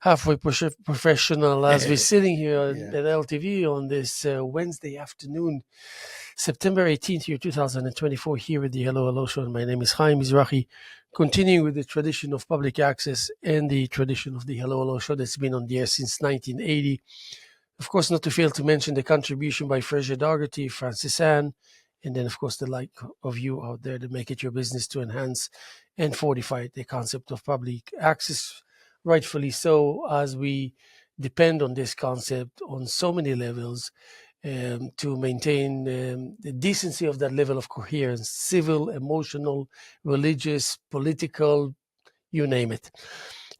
halfway professional as we're sitting here Yeah. at LTV on this Wednesday afternoon, September 18th, year 2024, here at the Hello Show. And my name is Haim Mizrahi, continuing with the tradition of public access and the tradition of the Hello Show that's been on the air since 1980. Of course, not to fail to mention the contribution by Fraser Dougherty, Francis Ann, and then, of course, the like of you out there that make it your business to enhance and fortify the concept of public access, rightfully so, as we depend on this concept on so many levels to maintain the decency of that level of coherence, civil, emotional, religious, political, you name it.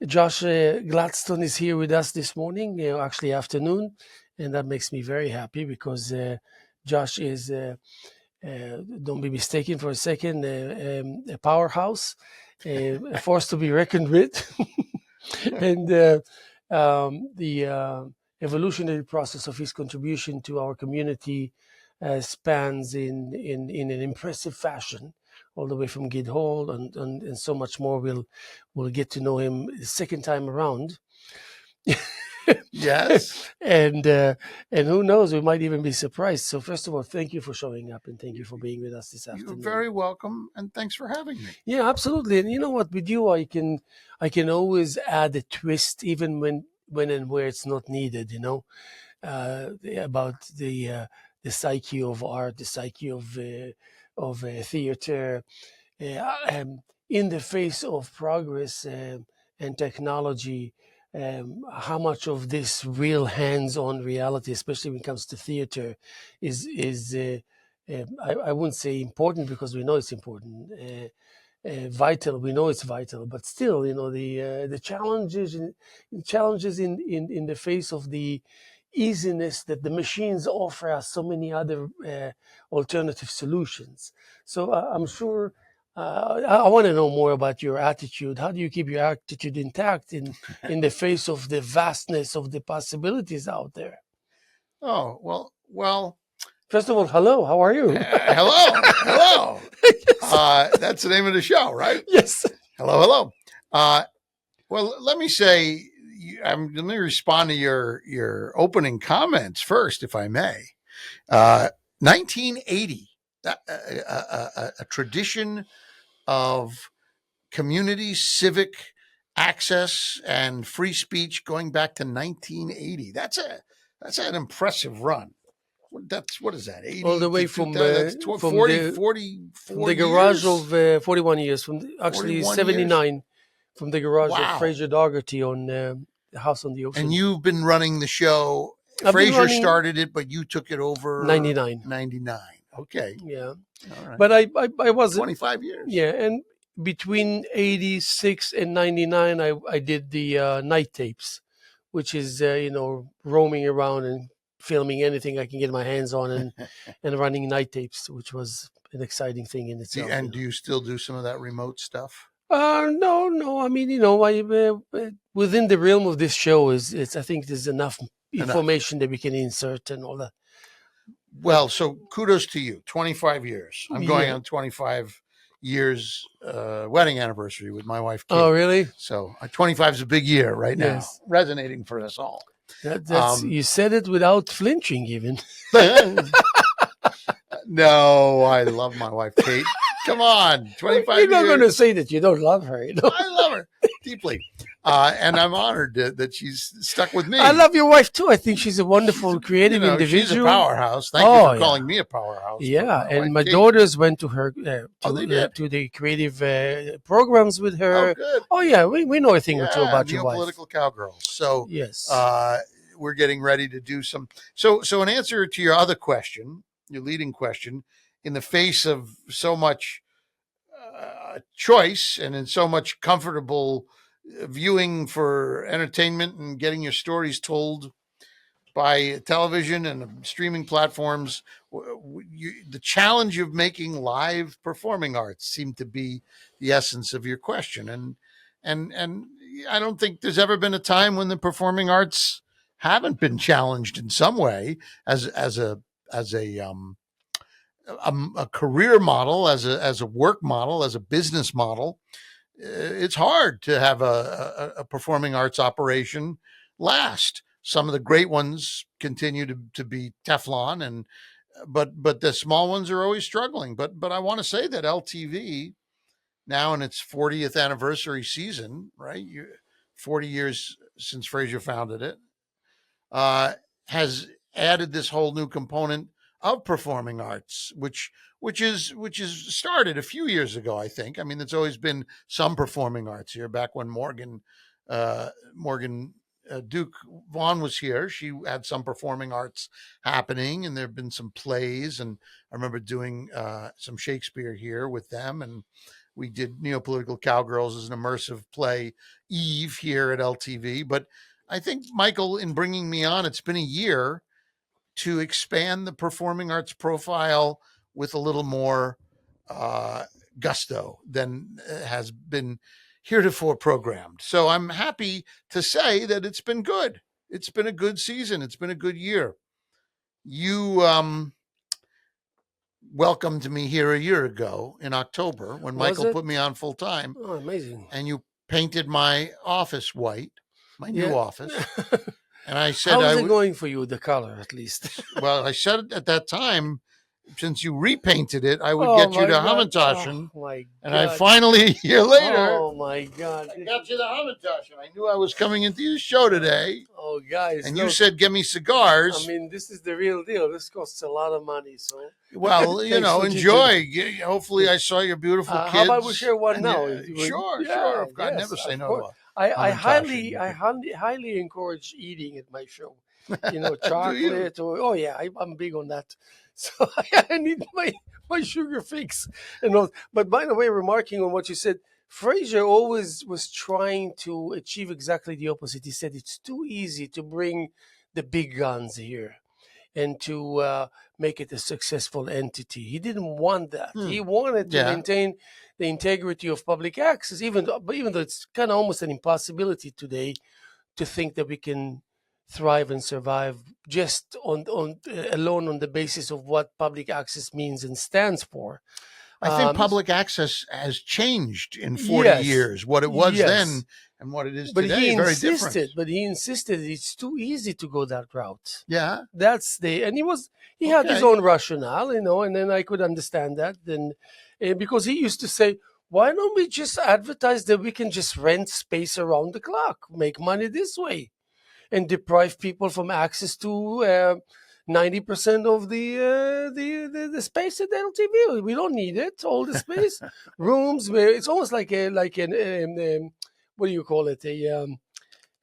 Josh Gladstone is here with us this morning, actually afternoon, and that makes me very happy because Josh is, don't be mistaken for a second, a powerhouse, a force to be reckoned with. And the evolutionary process of his contribution to our community spans in an impressive fashion, all the way from Gid Hall and so much more. We'll get to know him the second time around. Yes. And who knows, we might even be surprised. So first of all, thank you for showing up and thank you for being with us this afternoon. You're very welcome, and thanks for having me. Yeah, absolutely. And you know what, with you, I can always add a twist, even when and where it's not needed. About the psyche of art, the psyche of theater, in the face of progress and technology. How much of this real hands-on reality, especially when it comes to theater, is I wouldn't say important because we know it's important. Vital, we know it's vital, but still, the challenges in the face of the easiness that the machines offer us so many other alternative solutions. So I'm sure I want to know more about your attitude. How do you keep your attitude intact in the face of the vastness of the possibilities out there? Oh, well. First of all, hello. How are you? Hello. Yes. That's the name of the show, right? Yes. Hello. Well, let me say, let me respond to your opening comments first, if I may. 1980, a tradition of community civic access and free speech going back to 1980. That's an impressive run. What is that? 80 all the way from 40 the garage of 41 years, actually 79 years? From the garage Wow. of Fraser Dougherty on the House on the Ocean. And you've been running the show. Fraser started it, but you took it over 99. Okay. Yeah. All right. But I was 25 years. Yeah, and between 86 and 99 I did the night tapes, which is roaming around and filming anything I can get my hands on and running night tapes, which was an exciting thing in itself. And do you still do some of that remote stuff? No. I mean, within the realm of this show I think there's enough information that we can insert and all that. Well, so kudos to you. 25 years. I'm going on 25 years wedding anniversary with my wife, Kate. Oh, really? So 25 is a big year right now. Yes. Resonating for us all. That's you said it without flinching, even. No, I love my wife, Kate. Come on, 25 years. You're not going to say that you don't love her. I love her deeply. And I'm honored that she's stuck with me. I love your wife, too. I think she's a wonderful, creative individual. She's a powerhouse. Thank you for calling me a powerhouse. Yeah, and my daughters went to her to the creative programs with her. Oh, good. Oh, yeah, we know a thing or two about your wife. Neopolitical cowgirls. So yes, we're getting ready to do some. So in answer to your other question, your leading question, in the face of so much choice and in so much comfortable viewing for entertainment and getting your stories told by television and streaming platforms, the challenge of making live performing arts seemed to be the essence of your question. And I don't think there's ever been a time when the performing arts haven't been challenged in some way as a career model, as a work model, as a business model. it's hard to have a performing arts operation last. Some of the great ones continue to be Teflon, and but the small ones are always struggling. But I want to say that LTV, now in its 40th anniversary season, right? 40 years since Fraser founded it, uh, has added this whole new component of performing arts, which is started a few years ago, I think. I mean, there's always been some performing arts here. Back when Morgan Duke Vaughn was here, she had some performing arts happening, and there have been some plays. And I remember doing some Shakespeare here with them, and we did Neopolitical Cowgirls as an immersive play, Eve, here at LTV. But I think, Michael, in bringing me on, it's been a year to expand the performing arts profile with a little more uh, gusto than has been heretofore programmed. So I'm happy to say that it's been good. It's been a good season. It's been a good year. You welcomed me here a year ago in October when Was Michael it? put me on full time, Oh, amazing. and you painted my office white, my new Yeah. office. And I said, How is it going for you, the color, at least? well, I said at that time, since you repainted it, I would Oh, get you my to God. Hamantashen. Oh, my And I God. finally, a year later, Oh, my God. I got you the Hamantashen. I knew I was coming into your show today. Oh, guys, And you look. said, "Give me I cigars." mean, this is the real deal. This costs a lot of money, so Well, thanks for enjoy. Hopefully, I saw your beautiful kids. how about we share one And now? sure, Yeah, I've got never yes, say of no to course. a I Hamantashen. highly encourage eating at my show. Do you? Chocolate or oh yeah, I'm big on that. So I need my sugar fix and all. But by the way, remarking on what you said, Fraser always was trying to achieve exactly the opposite. He said it's too easy to bring the big guns here and to make it a successful entity. He didn't want that. He wanted to Yeah. maintain the integrity of public access, even though it's kind of almost an impossibility today to think that we can thrive and survive just on alone on the basis of what public access means and stands for. I think Um, public access has changed in 40 yes, years. What it was yes. then and what it is But today, he very different. insisted. But he insisted it's too easy to go that route. Yeah. That's and he had his Okay. own rationale, and then I could understand that. Then, because he used to say, "Why don't we just advertise that we can just rent space around the clock, make money this way, and deprive people from access to 90% of the space at LTV? We don't need it. All the space, rooms. Where it's almost like what do you call it?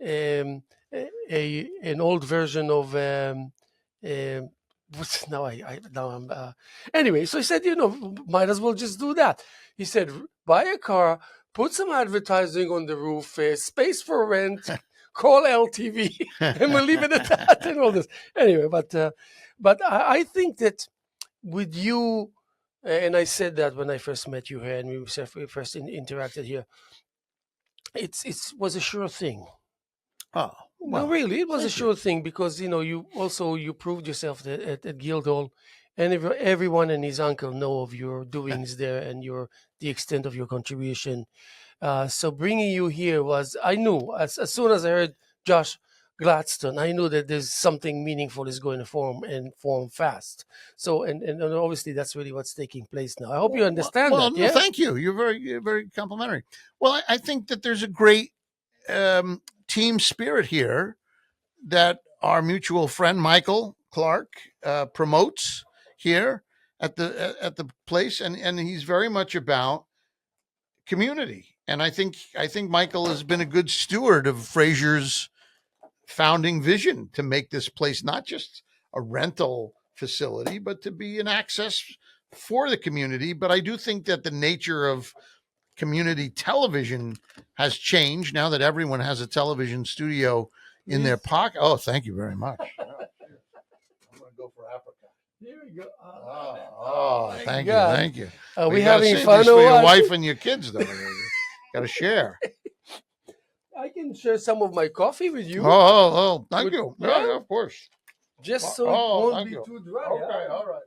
Um, an old version of what's now I now I'm anyway. So he said, might as well just do that. He said, buy a car, put some advertising on the roof, space for rent. Call LTV, and we'll leave it at that. And all this anyway. But I think that with you, and I said that when I first met you here, and we first interacted here, it was a sure thing. Oh, well, No, really, it was a thank you. sure thing because you proved yourself at Guildhall, and everyone and his uncle know of your doings there and the extent of your contribution. So bringing you here was I knew as soon as I heard Josh Gladstone, I knew that there's something meaningful is going to form fast. So and obviously that's really what's taking place now. I hope you understand that. No, Yeah. thank you. You're very complimentary. Well, I think that there's a great team spirit here that our mutual friend Michael Clark promotes here at the place, and he's very much about community. And I think Michael has been a good steward of Fraser's founding vision to make this place not just a rental facility, but to be an access for the community. But I do think that the nature of community television has changed now that everyone has a television studio in their pocket. Oh, thank you very much. I'm going to go for apricot. Here we go. Oh, thank you, God. thank you. Are we You gotta having save fun these or for your what? wife and your kids, though. Got to share. I can share some of my coffee with you. Thank you. Yeah, of course. Just so it won't be too dry. Okay, all right.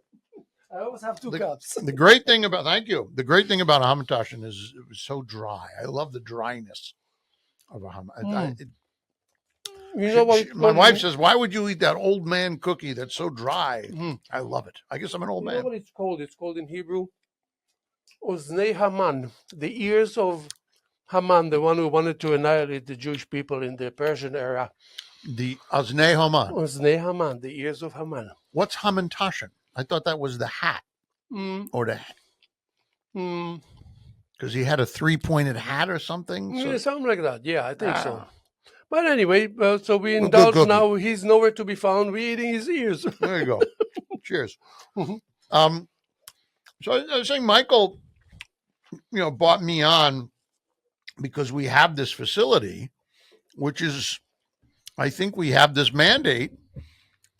I always have two The, cups. the great thing about thank you. The great thing about a hamantashen is it was so dry. I love the dryness of a Mm. hamantashen. You know what it's My called? wife says, "Why would you eat that old man cookie that's so dry?" Mhm. I love it. I guess I'm an old You know man. what it's called? It's called in Hebrew Oznei Haman, the ears of Haman, the one who wanted to annihilate the Jewish people in the Persian era. The aznei haman. Oznei Haman, the ears of Haman. What's hamantashen? I thought that was the hat Mm. or the Mm. because he had a 3-pointed hat or something. Yeah, So something like that. Yeah, I think so. ah, But anyway, so we a good indulge cookie. now. He's nowhere to be found. We're eating his ears. There you go. Cheers. Mhm. Um, so I was saying, Michael, brought me on because we have this facility, which is, I think we have this mandate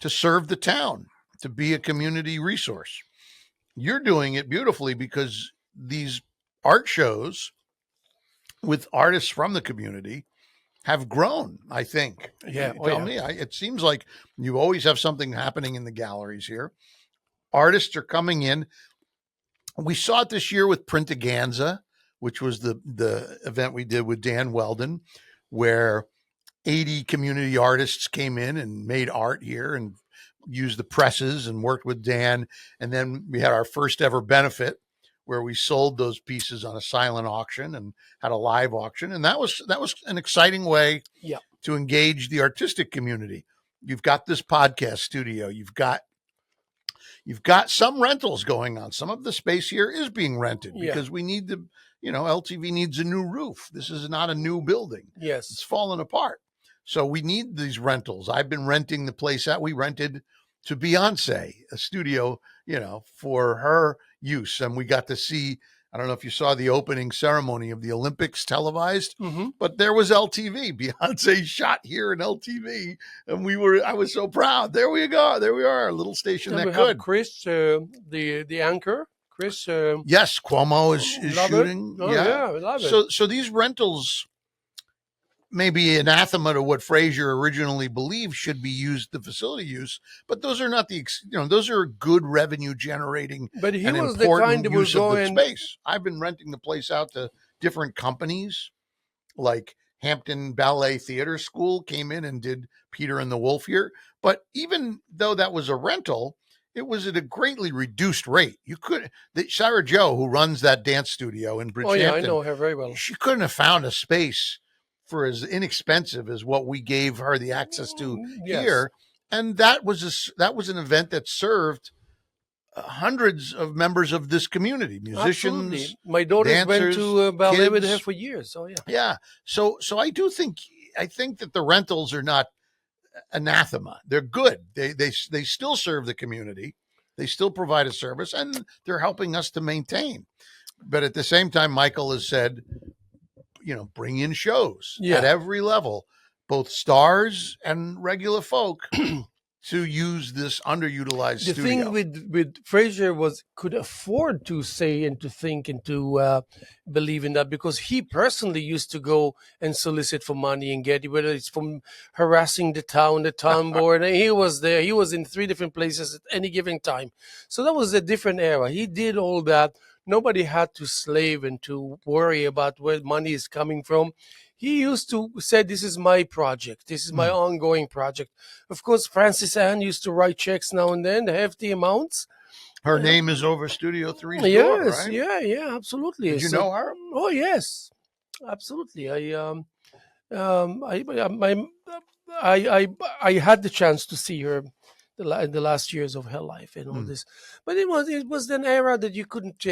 to serve the town, to be a community resource. You're doing it beautifully because these art shows with artists from the community have grown, I think. Yeah. You Oh, tell yeah. me. It seems like you always have something happening in the galleries here. Artists are coming in. We saw it this year with Printaganza, which was the event we did with Dan Weldon, where 80 community artists came in and made art here and used the presses and worked with Dan. And then we had our first ever benefit where we sold those pieces on a silent auction and had a live auction. And that was an exciting way Yeah. to engage the artistic community. You've got this podcast studio. You've got some rentals going on. Some of the space here is being rented Yeah. because we need to, LTV needs a new roof. This is not a new building. It's Yes. fallen apart. So we need these rentals. I've been renting the place out. We rented to Beyonce a studio, for her use. And we got to see, I don't know if you saw the opening ceremony of the Olympics televised, Hmm. but there was LTV. Beyonce shot here in LTV. And I was so proud. There we go. There we are. A little station And that we have could. Chris, the anchor. Chris. Yes, Cuomo is Love it. shooting. Oh, Yeah. yeah, I love it. So these rentals may be anathema to what Fraser originally believed should be used, the facility use, but those are not those are good revenue generating But he and was the kind important that would use of go the and space. I've been renting the place out to different companies like Hampton Ballet Theater School came in and did Peter and the Wolf here. But even though that was a rental, it was at a greatly reduced rate. Sarah Joe, who runs that dance studio in oh yeah, I Bridgehampton, know her very well. she couldn't have found a space for as inexpensive as what we gave her the access to Yes. here. And that was an event that served hundreds of members of this community, musicians. Absolutely. My daughters dancers, went to ballet with her kids. for years. So yeah. Yeah. So I think that the rentals are not anathema. They're good. They still serve the community. They still provide a service and they're helping us to maintain. But at the same time, Michael has said, bring in shows Yeah. at every level, both stars and regular folk to use this underutilized The studio. thing with Fraser was could afford to say and to think and to believe in that because he personally used to go and solicit for money and get it, whether it's from harassing the town board. And he was there. He was in 3 different places at any given time. So that was a different era. He did all that. Nobody had to slave and to worry about where money is coming from. He used to say, "This is my project. This is my ongoing project." Of course, Francis Ann used to write checks now and then, hefty amounts. Her name is over Studio 3's door, Yes, right? yeah, absolutely. Did you know her? Oh yes, absolutely. I had the chance to see her in the last years of her life and all this, but it was an era that you couldn't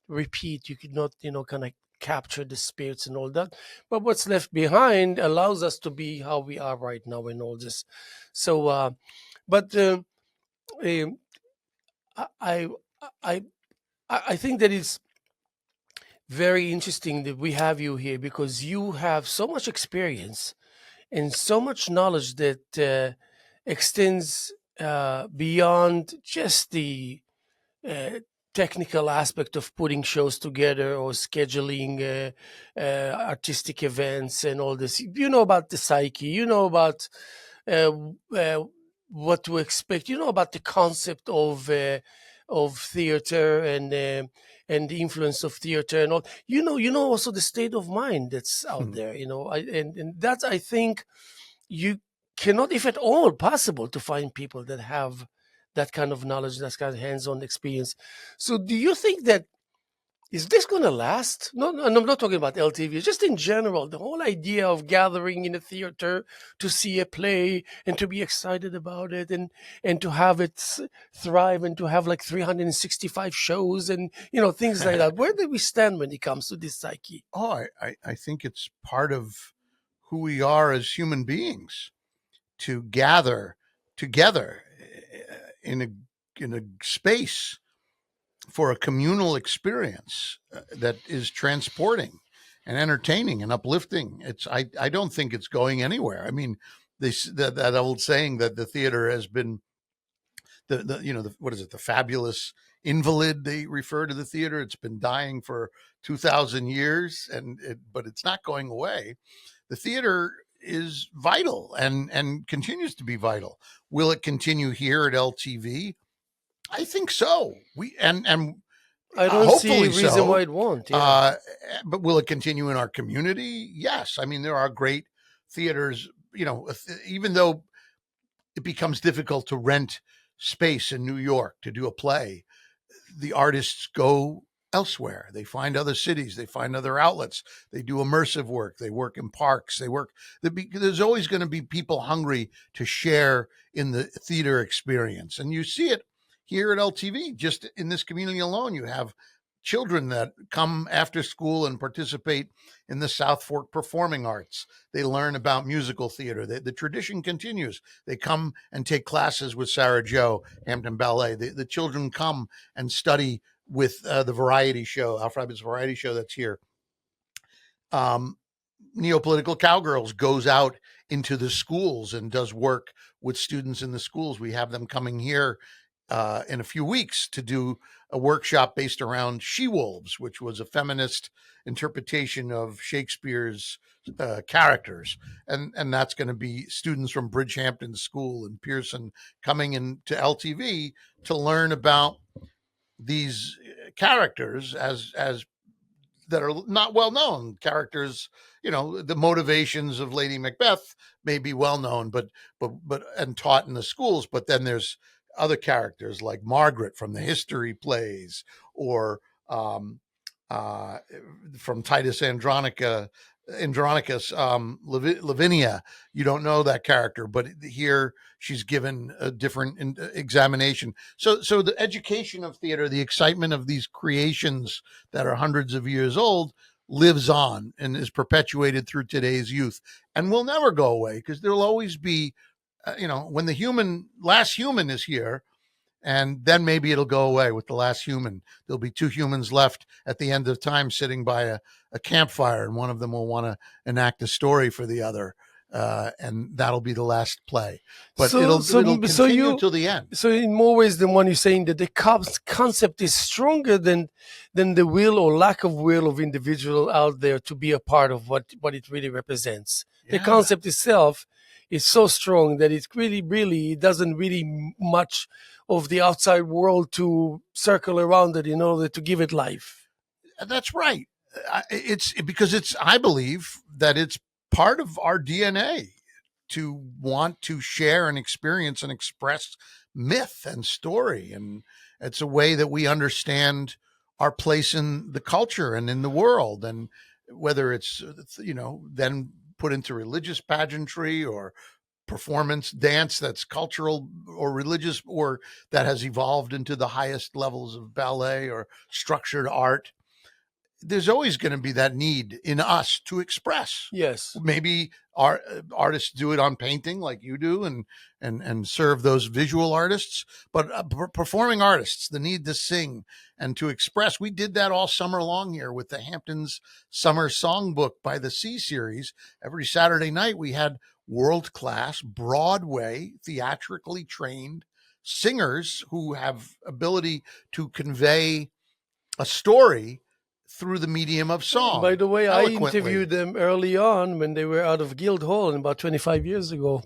repeat. You could not, kind of capture the spirits and all that. But what's left behind allows us to be how we are right now and all this. So, but um, I, I, I I think that it's very interesting that we have you here because you have so much experience and so much knowledge that extends beyond just the uh, technical aspect of putting shows together or scheduling artistic events and all this. You know about the psyche, you know about uh, uh, what to expect, you know about the concept of of theater and the influence of theater and all. Also the state of mind that's out there. And that's, I think, you cannot, if at all possible, to find people that have that kind of knowledge, that kind of hands-on experience. So, do you think that is this going to last? No, no, and I'm not talking about LTV. Just in general, the whole idea of gathering in a theater to see a play and to be excited about it, and to have it thrive, and to have like 365 shows and things like that. Where do we stand when it comes to this psyche? Oh, I think it's part of who we are as human beings to gather together in a space for a communal experience that is transporting and entertaining and uplifting. I don't think it's going anywhere. I mean, that old saying that the theater has been what is it, the fabulous invalid, they refer to the theater. It's been dying for 2,000 years, but it's not going away. The theater is vital and continues to be vital. Will it continue here at LTV? I think so. I don't see a Hopefully reason why so. it won't. Yeah. But will it continue in our community? Yes. I mean, there are great theaters, even though it becomes difficult to rent space in New York to do a play, the artists go elsewhere. They find other cities, they find other outlets, they do immersive work, they work in parks, there's always going to be people hungry to share in the theater experience. And you see it here at LTV. Just in this community alone, you have children that come after school and participate in the South Fork Performing Arts. They learn about musical theater. The tradition continues. They come and take classes with Sarah Joe, Hampton Ballet. The children come and study with the variety show, Al Freiberg's variety show that's here. Neopolitical Cowgirls goes out into the schools and does work with students in the schools. We have them coming here in a few weeks to do a workshop based around She-Wolves, which was a feminist interpretation of Shakespeare's characters. And that's going to be students from Bridgehampton School and Pearson coming into LTV to learn about these characters as that are not well known characters. The motivations of Lady Macbeth may be well known, but and taught in the schools. But then there's other characters like Margaret from the history plays, or from Titus Andronicus, Lavinia. You don't know that character, but here she's given a different examination. So the education of theater, the excitement of these creations that are hundreds of years old, lives on and is perpetuated through today's youth, and will never go away, because there'll always be, when the last human is here, and then maybe it'll go away with the last human. There'll be two humans left at the end of time sitting by a campfire, and one of them will want to enact a story for the other. And that'll be the last play. But it'll continue until the end. So in more ways than one, you're saying that the concept is stronger than the will or lack of will of individual out there to be a part of what it really represents. Yeah. The concept itself is so strong that it really doesn't really much of the outside world to circle around it in order to give it life. That's right. I believe that it's part of our DNA to want to share and experience and express myth and story. And it's a way that we understand our place in the culture and in the world. And whether it's, then put into religious pageantry or performance dance that's cultural or religious, or that has evolved into the highest levels of ballet or structured art, there's always going to be that need in us to express. Yes. Maybe our artists do it on painting like you do, and serve those visual artists, but performing artists, the need to sing and to express. We did that all summer long here with the Hamptons Summer Songbook by the Sea Series. Every Saturday night we had world-class Broadway theatrically trained singers who have ability to convey a story through the medium of song. By the way, I eloquently. interviewed them early on when they were out of Guildhall about 25 years ago.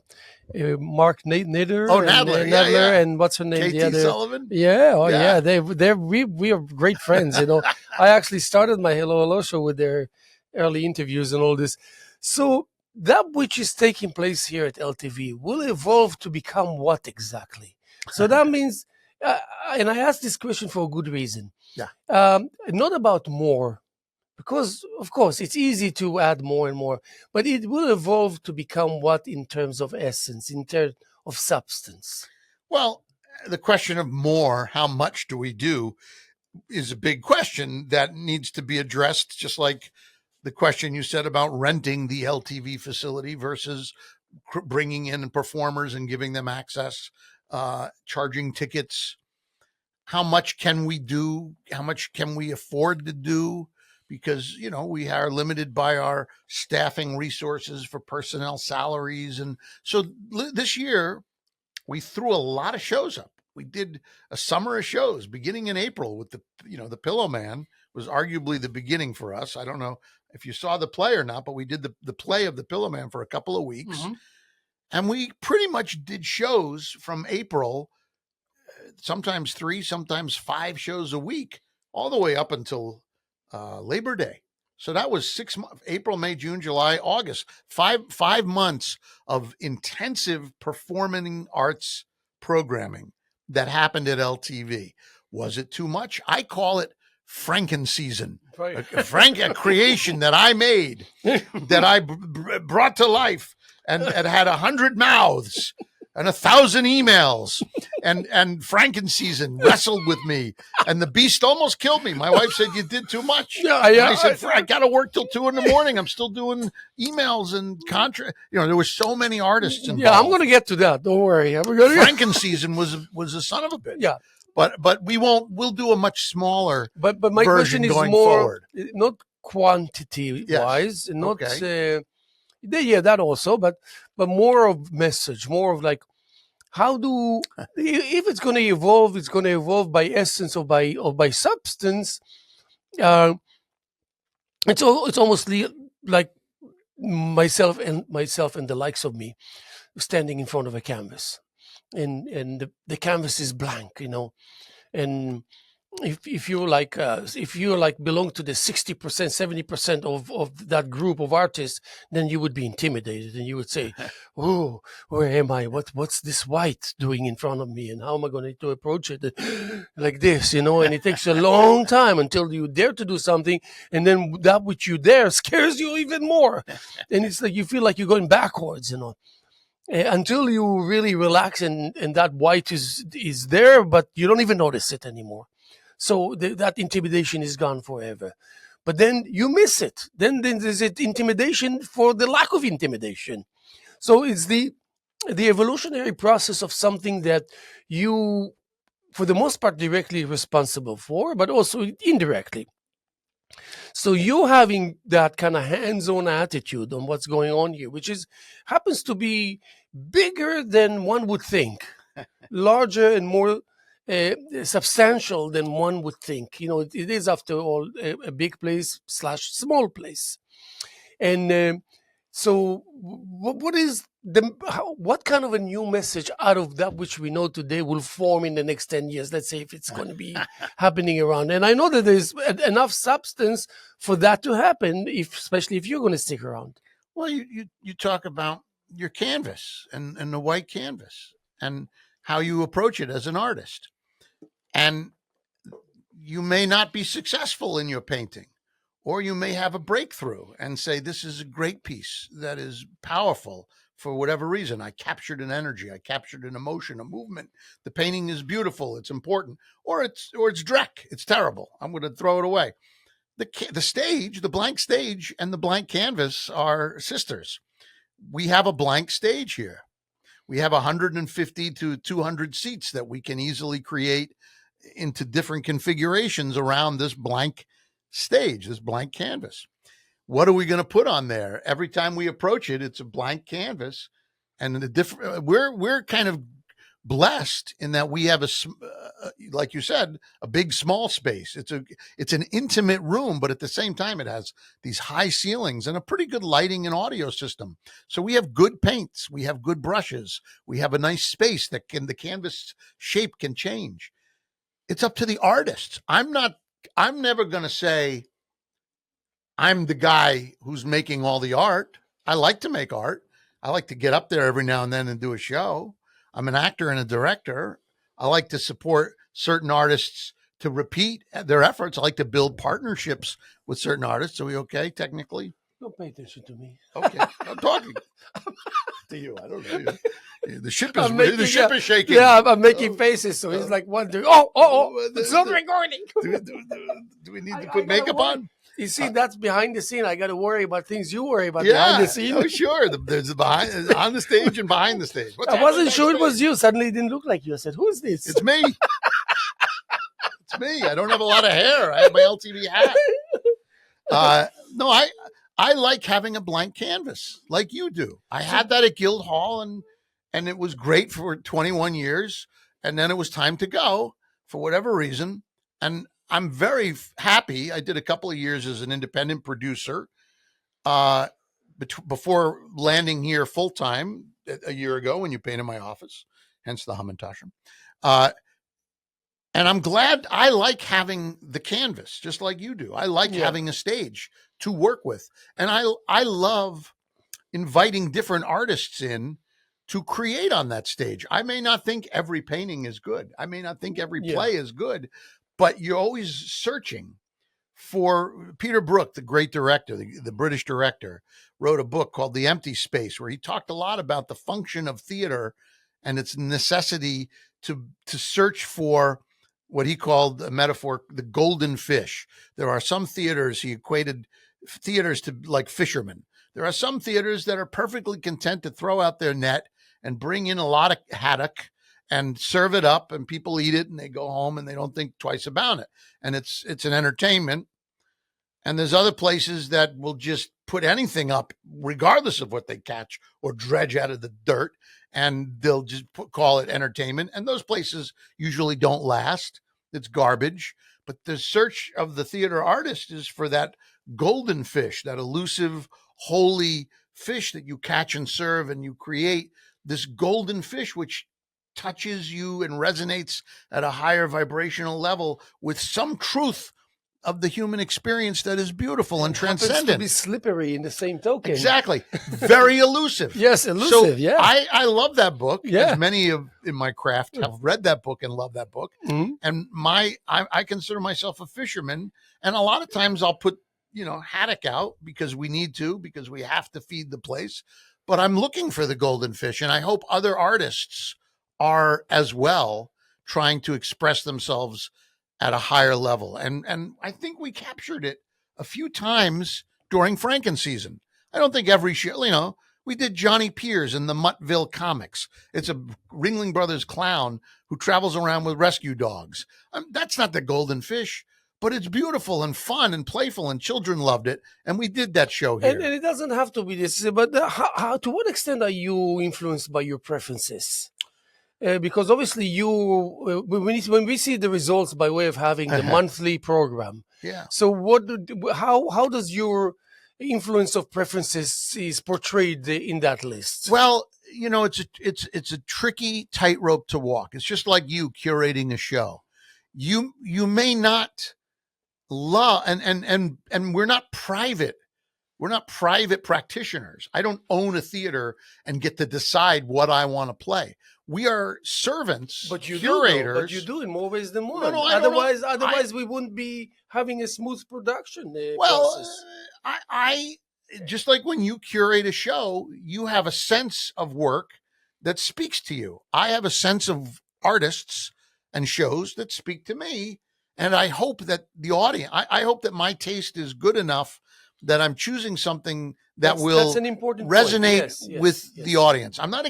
Mark Nadler, Oh, Nadler, and, yeah, Nadler, yeah. and what's her name? KT The other Sullivan. Yeah, oh Yeah. yeah. We are great friends. You know, I actually started my Hello show with their early interviews and all this. So that which is taking place here at LTV will evolve to become what exactly? So that means, and I asked this question for a good reason. Yeah. Not about more, because of course it's easy to add more and more, but it will evolve to become what in terms of essence, in terms of substance. Well, the question of more, how much do we do, is a big question that needs to be addressed, just like the question you said about renting the LTV facility versus bringing in performers and giving them access, charging tickets. How much can we do? How much can we afford to do? Because, you know, we are limited by our staffing resources for personnel salaries. And so this year, we threw a lot of shows up. We did a summer of shows beginning in April with the Pillow Man was arguably the beginning for us. I don't know if you saw the play or not, but we did the play of the Pillow Man for a couple of weeks. Mm-hmm. And we pretty much did shows from April, sometimes 3, sometimes 5 shows a week, all the way up until Labor Day. So that was 6 months, April, May, June, July, August, 5 months of intensive performing arts programming that happened at LTV. Was it too much? I call it Franken-season, a creation that I made, that I brought to life and had 100 mouths and 1,000 emails, and Franken-season wrestled with me, and the beast almost killed me. My wife said, "You did too much." Yeah, I said, "I got to work till 2 a.m. I'm still doing emails and contract." You know, there were so many artists involved. Yeah, I'm going to get to that. Don't worry. Franken-season was a son of a bitch. Yeah, but we'll do a much smaller. But my question is going more forward. Not quantity wise, yes. not okay. Yeah, that also, but more of message, more of like, how do, if it's going to evolve, it's going to evolve by essence or by substance. It's almost like myself and the likes of me standing in front of a canvas, and the canvas is blank, you know, and if you're like belong to the 60%, 70% of that group of artists, then you would be intimidated and you would say, "Oh, where am I? What's this white doing in front of me? And how am I going to approach it like this?" You know, and it takes a long time until you dare to do something, and then that which you dare scares you even more, and it's like you feel like you're going backwards, you know. Until you really relax and that white is there, but you don't even notice it anymore. So that intimidation is gone forever. But then you miss it. Then there's intimidation for the lack of intimidation. So it's the evolutionary process of something that you, for the most part, directly responsible for, but also indirectly. So you're having that kind of hands-on attitude on what's going on here, which happens to be bigger than one would think, larger and more substantial than one would think. You know, it is, after all, a big place / small place. And so what kind of a new message out of that which we know today will form in the next 10 years? Let's say, if it's going to be happening around. And I know that there's enough substance for that to happen, especially if you're going to stick around. Well, you talk about your canvas and the white canvas and how you approach it as an artist. And you may not be successful in your painting, or you may have a breakthrough and say, "This is a great piece that is powerful for whatever reason. I captured an energy, I captured an emotion, a movement. The painting is beautiful, it's important." Or it's dreck, it's terrible, I'm going to throw it away. The stage, the blank stage and the blank canvas are sisters. We have a blank stage here. We have 150 to 200 seats that we can easily create into different configurations around this blank stage, this blank canvas. What are we going to put on there? Every time we approach it, it's a blank canvas, and we're kind of blessed in that we have like you said, a big small space. It's an intimate room, but at the same time, it has these high ceilings and a pretty good lighting and audio system. So we have good paints, we have good brushes, we have a nice space that the canvas shape can change. It's up to the artists. I'm never going to say I'm the guy who's making all the art. I like to make art. I like to get up there every now and then and do a show. I'm an actor and a director. I like to support certain artists to repeat their efforts. I like to build partnerships with certain artists. Are we okay technically? Don't pay attention to me. Okay, I'm talking to you. I don't know. The ship is shaking. Yeah, I'm making faces. So he's like wondering, it's not recording. Do we need to put makeup on? You see, that's behind the scene. I got to worry about things you worry about behind the scene. Oh, sure. There's behind on the stage and behind the stage. I wasn't sure it was you. Suddenly it didn't look like you. I said, who's this? It's me. It's me. I don't have a lot of hair. I have my LTV hat. No, I like having a blank canvas like you do. I had that at Guildhall and it was great for 21 years. And then it was time to go for whatever reason. And I'm very happy. I did a couple of years as an independent producer before landing here full time a year ago when you painted my office, hence the hum and tashim. And I'm glad. I like having the canvas just like you do. I like having a stage to work with. And I love inviting different artists in to create on that stage. I may not think every painting is good. I may not think every play is good, but you're always searching for. Peter Brook, the great director, the British director, wrote a book called The Empty Space, where he talked a lot about the function of theater and its necessity to search for what he called a metaphor, the golden fish. There are some theaters, he equated theaters to like fishermen. There are some theaters that are perfectly content to throw out their net and bring in a lot of haddock and serve it up, and people eat it and they go home and they don't think twice about it. And it's an entertainment. And there's other places that will just put anything up, regardless of what they catch or dredge out of the dirt, and they'll just call it entertainment. And those places usually don't last. It's garbage. But the search of the theater artist is for that golden fish, that elusive, holy fish that you catch and serve, and you create this golden fish, which touches you and resonates at a higher vibrational level with some truth of the human experience that is beautiful and transcendent. To be slippery in the same token. Exactly. Very elusive. Yes, elusive. So I love that book. Yeah. As many of in my craft have read that book and love that book. Mm-hmm. And I consider myself a fisherman. And a lot of times I'll put, haddock out because we need to, because we have to feed the place. But I'm looking for the golden fish. And I hope other artists are as well trying to express themselves at a higher level. And I think we captured it a few times during Franken season. I don't think every show, we did Johnny Piers in the Muttville Comics. It's a Ringling Brothers clown who travels around with rescue dogs. That's not the golden fish, but it's beautiful and fun and playful, and children loved it. And we did that show here. And it doesn't have to be this, but how to what extent are you influenced by your preferences? Because obviously when we see the results by way of having the monthly program. Yeah. So how does your influence of preferences is portrayed in that list? Well, it's a tricky tightrope to walk. It's just like you curating a show. You may not love and we're not private. We're not private practitioners. I don't own a theater and get to decide what I want to play. We are servants, curators. But you do in more ways than one. No, otherwise we wouldn't be having a smooth production process. I just like when you curate a show, you have a sense of work that speaks to you. I have a sense of artists and shows that speak to me. And I hope that the audience, I hope that my taste is good enough that I'm choosing something that will resonate with the audience. I'm not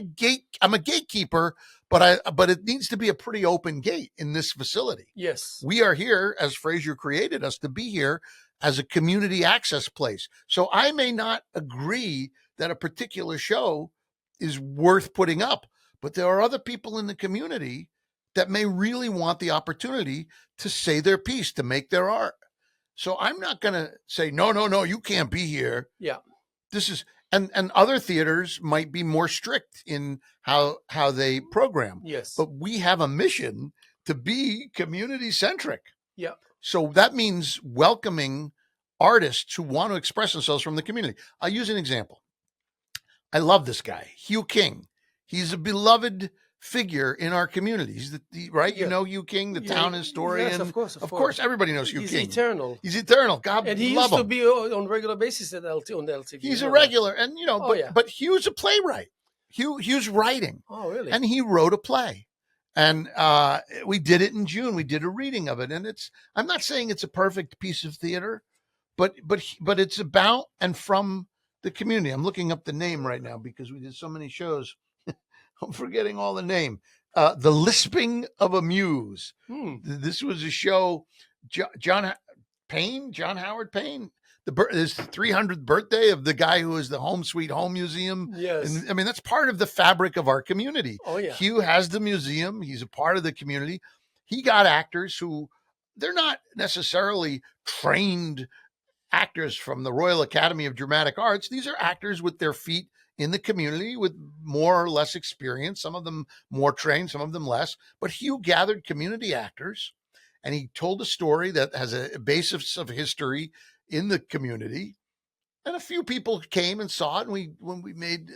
I'm a gatekeeper, but it needs to be a pretty open gate in this facility. Yes. We are here, as Fraser created us to be here, as a community access place. So I may not agree that a particular show is worth putting up, but there are other people in the community that may really want the opportunity to say their piece, to make their art. So I'm not going to say, no, no, no, you can't be here. Yeah. This is, and other theaters might be more strict in how they program. Yes. But we have a mission to be community centric. Yeah. So that means welcoming artists who want to express themselves from the community. I'll use an example. I love this guy, Hugh King. He's a beloved figure in our communities, right? Yeah. You know Hugh King, the town historian. Yes, of course. Of course, everybody knows Hugh He's King. eternal. He's eternal. God And he love used to him. be on regular basis at on the LTV. He's a regular, and but Hugh's a playwright. Hugh's writing. Oh, really? And he wrote a play. And we did it in June. We did a reading of it. And I'm not saying it's a perfect piece of theater, but it's about and from the community. I'm looking up the name right now because we did so many shows. I'm forgetting all the name. The Lisping of a Muse. This was a show. John Howard Payne. His 300th birthday of the guy who is the Home Sweet Home Museum. Yes. And, I mean, that's part of the fabric of our community. Oh, yeah. Hugh has the museum. He's a part of the community. He got actors who, they're not necessarily trained actors from the Royal Academy of Dramatic Arts. These are actors with their feet in the community with more or less experience, some of them more trained, some of them less. But Hugh gathered community actors and he told a story that has a basis of history in the community. And a few people came and saw it, and when we made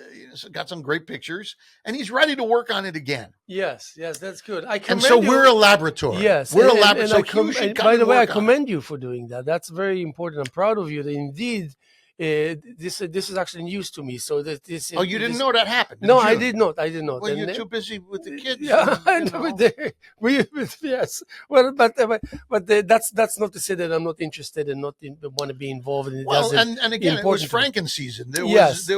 got some great pictures, and he's ready to work on it again. Yes, that's good. And so we're a laboratory. Yes, we're a laboratory. And by the way, I commend you for doing that. That's very important. I'm proud of you. That indeed, this is actually news to me. So that this. Oh, you didn't know that happened? No, I did not. I did not. Well, you're too busy with the kids. Yeah, yes. Well, but that's not to say that I'm not interested and not want to be involved in it. Well, and again, it was Franken season. There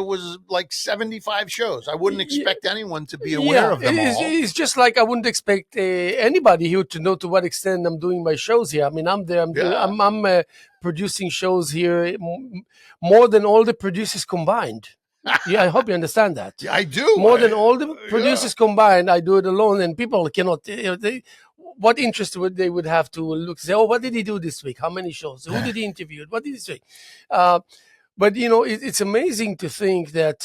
was like 75 shows. I wouldn't expect anyone to be aware of them all. It's just like I wouldn't expect anybody here to know to what extent I'm doing my shows here. I mean, I'm there. I'm producing shows here more than all the producers combined. Yeah, I hope you understand that. Yeah, I do. More than all the producers combined, I do it alone, and people cannot. What interest would they have to look? Say, oh, what did he do this week? How many shows? Who did he interview? What did he say? But it's amazing to think that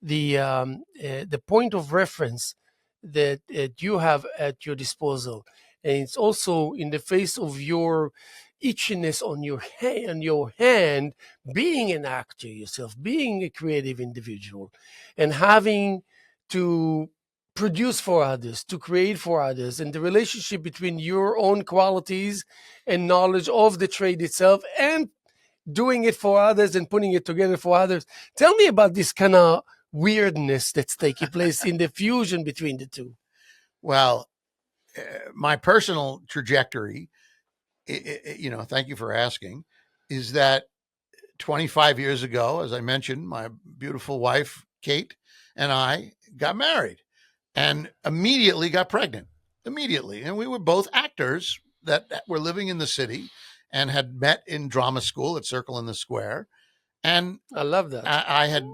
the point of reference that you have at your disposal, and it's also in the face of your itchiness on your hand, being an actor yourself, being a creative individual, and having to produce for others, to create for others, and the relationship between your own qualities and knowledge of the trade itself and doing it for others and putting it together for others. Tell me about this kind of weirdness that's taking place in the fusion between the two. Well, my personal trajectory, thank you for asking, is that 25 years ago, as I mentioned, my beautiful wife, Kate, and I got married and immediately got pregnant. Immediately. And we were both actors that were living in the city and had met in drama school at Circle in the Square. And I love that. I had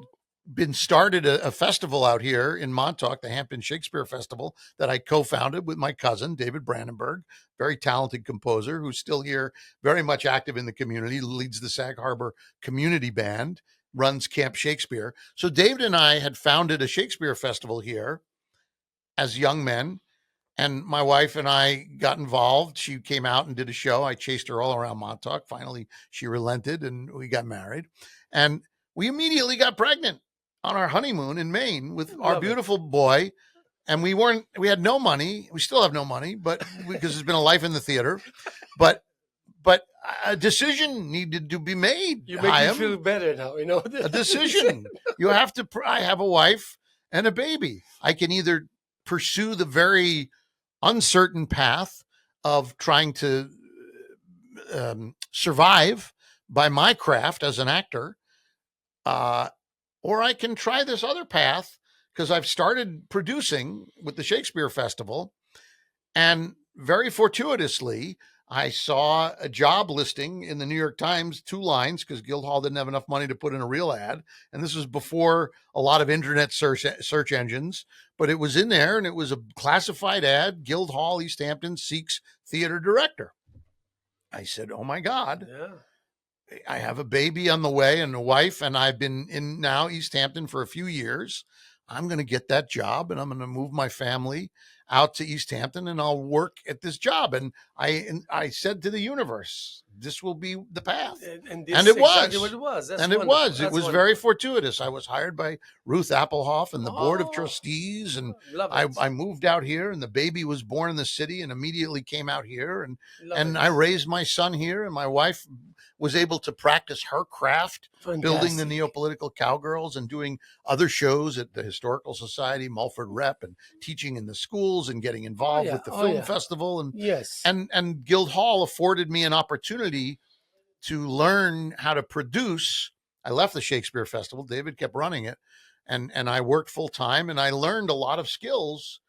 been started a festival out here in Montauk, the Hampton Shakespeare Festival, that I co-founded with my cousin, David Brandenburg, very talented composer who's still here, very much active in the community, leads the Sag Harbor Community Band, runs Camp Shakespeare. So David and I had founded a Shakespeare festival here as young men. And my wife and I got involved. She came out and did a show. I chased her all around Montauk. Finally, she relented and we got married. And we immediately got pregnant on our honeymoon in Maine with our beautiful boy. And we had no money. We still have no money, but because there's been a life in the theater, but a decision needed to be made. You make me feel better now, A decision. You have to, I have a wife and a baby. I can either pursue the very uncertain path of trying to survive by my craft as an actor, or I can try this other path because I've started producing with the Shakespeare Festival, and very fortuitously, I saw a job listing in the New York Times, 2 lines, because Guildhall didn't have enough money to put in a real ad. And this was before a lot of internet search engines, but it was in there, and it was a classified ad. Guildhall, East Hampton seeks theater director. I said, oh my God. Yeah. I have a baby on the way and a wife, and I've been in now East Hampton for a few years. I'm going to get that job, and I'm going to move my family out to East Hampton, and I'll work at this job. And I said to the universe, this will be the path. And And this it is exactly was. what it was. That's And it wonderful. was. It That's was wonderful. very fortuitous. I was hired by Ruth Appelhoff and the board of Oh, trustees, and love it. I moved out here, and the baby was born in the city and immediately came out here. Love And it. I raised my son here, and my wife was able to practice her craft, building the Fantastic. Neopolitical Cowgirls and doing other shows at the Historical Society, Mulford Rep, and teaching in the schools and getting involved yeah. with the Oh, film yeah. festival. And Yes. and Guildhall afforded me an opportunity to learn how to produce. I left the Shakespeare Festival. David kept running it, and I worked full time, and I learned a lot of skills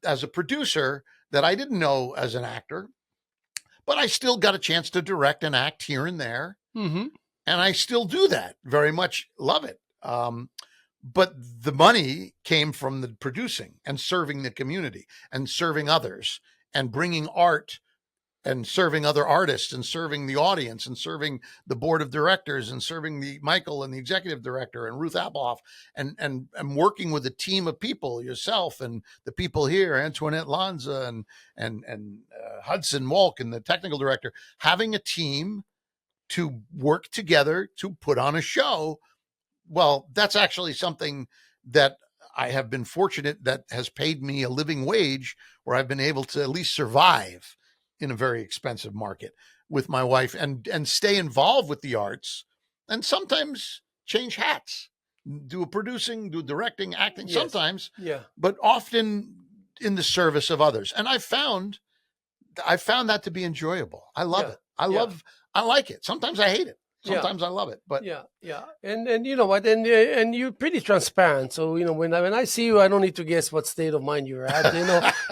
as a producer that I didn't know as an actor. But I still got a chance to direct and act here and there, Mm-hmm. and I still do that. Very much love it. But the money came from the producing and serving the community and serving others and bringing art and serving other artists and serving the audience and serving the board of directors and serving the Michael and the executive director and Ruth Appelhoff and working with a team of people, yourself and the people here, Antoinette Lanza and Hudson Walk and the technical director, having a team to work together to put on a show. Well, that's actually something that I have been fortunate that has paid me a living wage, where I've been able to at least survive in a very expensive market with my wife and stay involved with the arts, and sometimes change hats, do producing, do directing, acting, Yes. sometimes, Yeah. but often in the service of others. And I found that to be enjoyable. I love Yeah. it. I like it. Sometimes I hate it. Sometimes I love it. But Yeah. And you know what? And you're pretty transparent. So when I see you, I don't need to guess what state of mind you're at.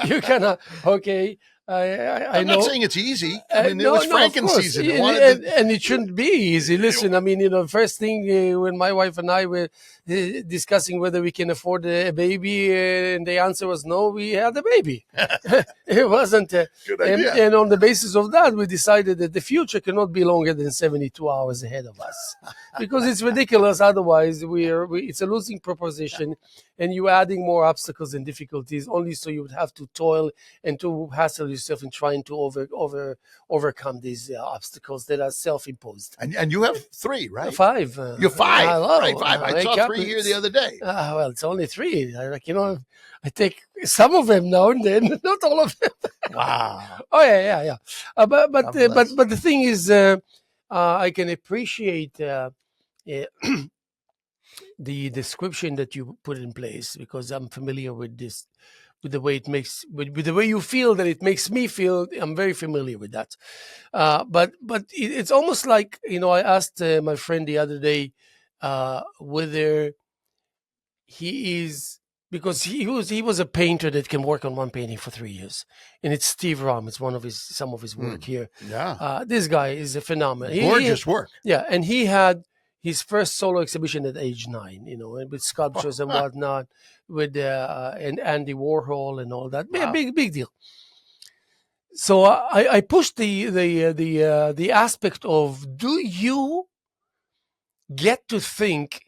You kind of okay. I I'm know. not saying it's easy. I mean, it No, was no, of Franken course. season. And it shouldn't be easy. Listen, I mean, first thing when my wife and I were discussing whether we can afford a baby, and the answer was no, we had a baby. It wasn't. Good idea. And on the basis of that, we decided that the future cannot be longer than 72 hours ahead of us, because it's ridiculous. Otherwise, it's a losing proposition, and you're adding more obstacles and difficulties only so you would have to toil and to hassle yourself in trying to overcome these obstacles that are self-imposed. And you have 3, right? 5. You're 5. Hello. Right, 5. I saw 3 here the other day. Well, it's only 3. I take some of them now and then, not all of them. Wow. Oh yeah. But God bless. the thing is, I can appreciate the description that you put in place, because I'm familiar with this, with the way it makes, with the way you feel that it makes me feel. I'm very familiar with that. But it's almost like, I asked my friend the other day whether he is, because he was a painter that can work on one painting for 3 years, and it's Steve Rom. It's some of his work here. Yeah. This guy is a phenomenon. Gorgeous work. Yeah, and he had his first solo exhibition at age 9, and with sculptures and whatnot, with and Andy Warhol and all that. Wow. Big deal. So I pushed the aspect of, do you get to think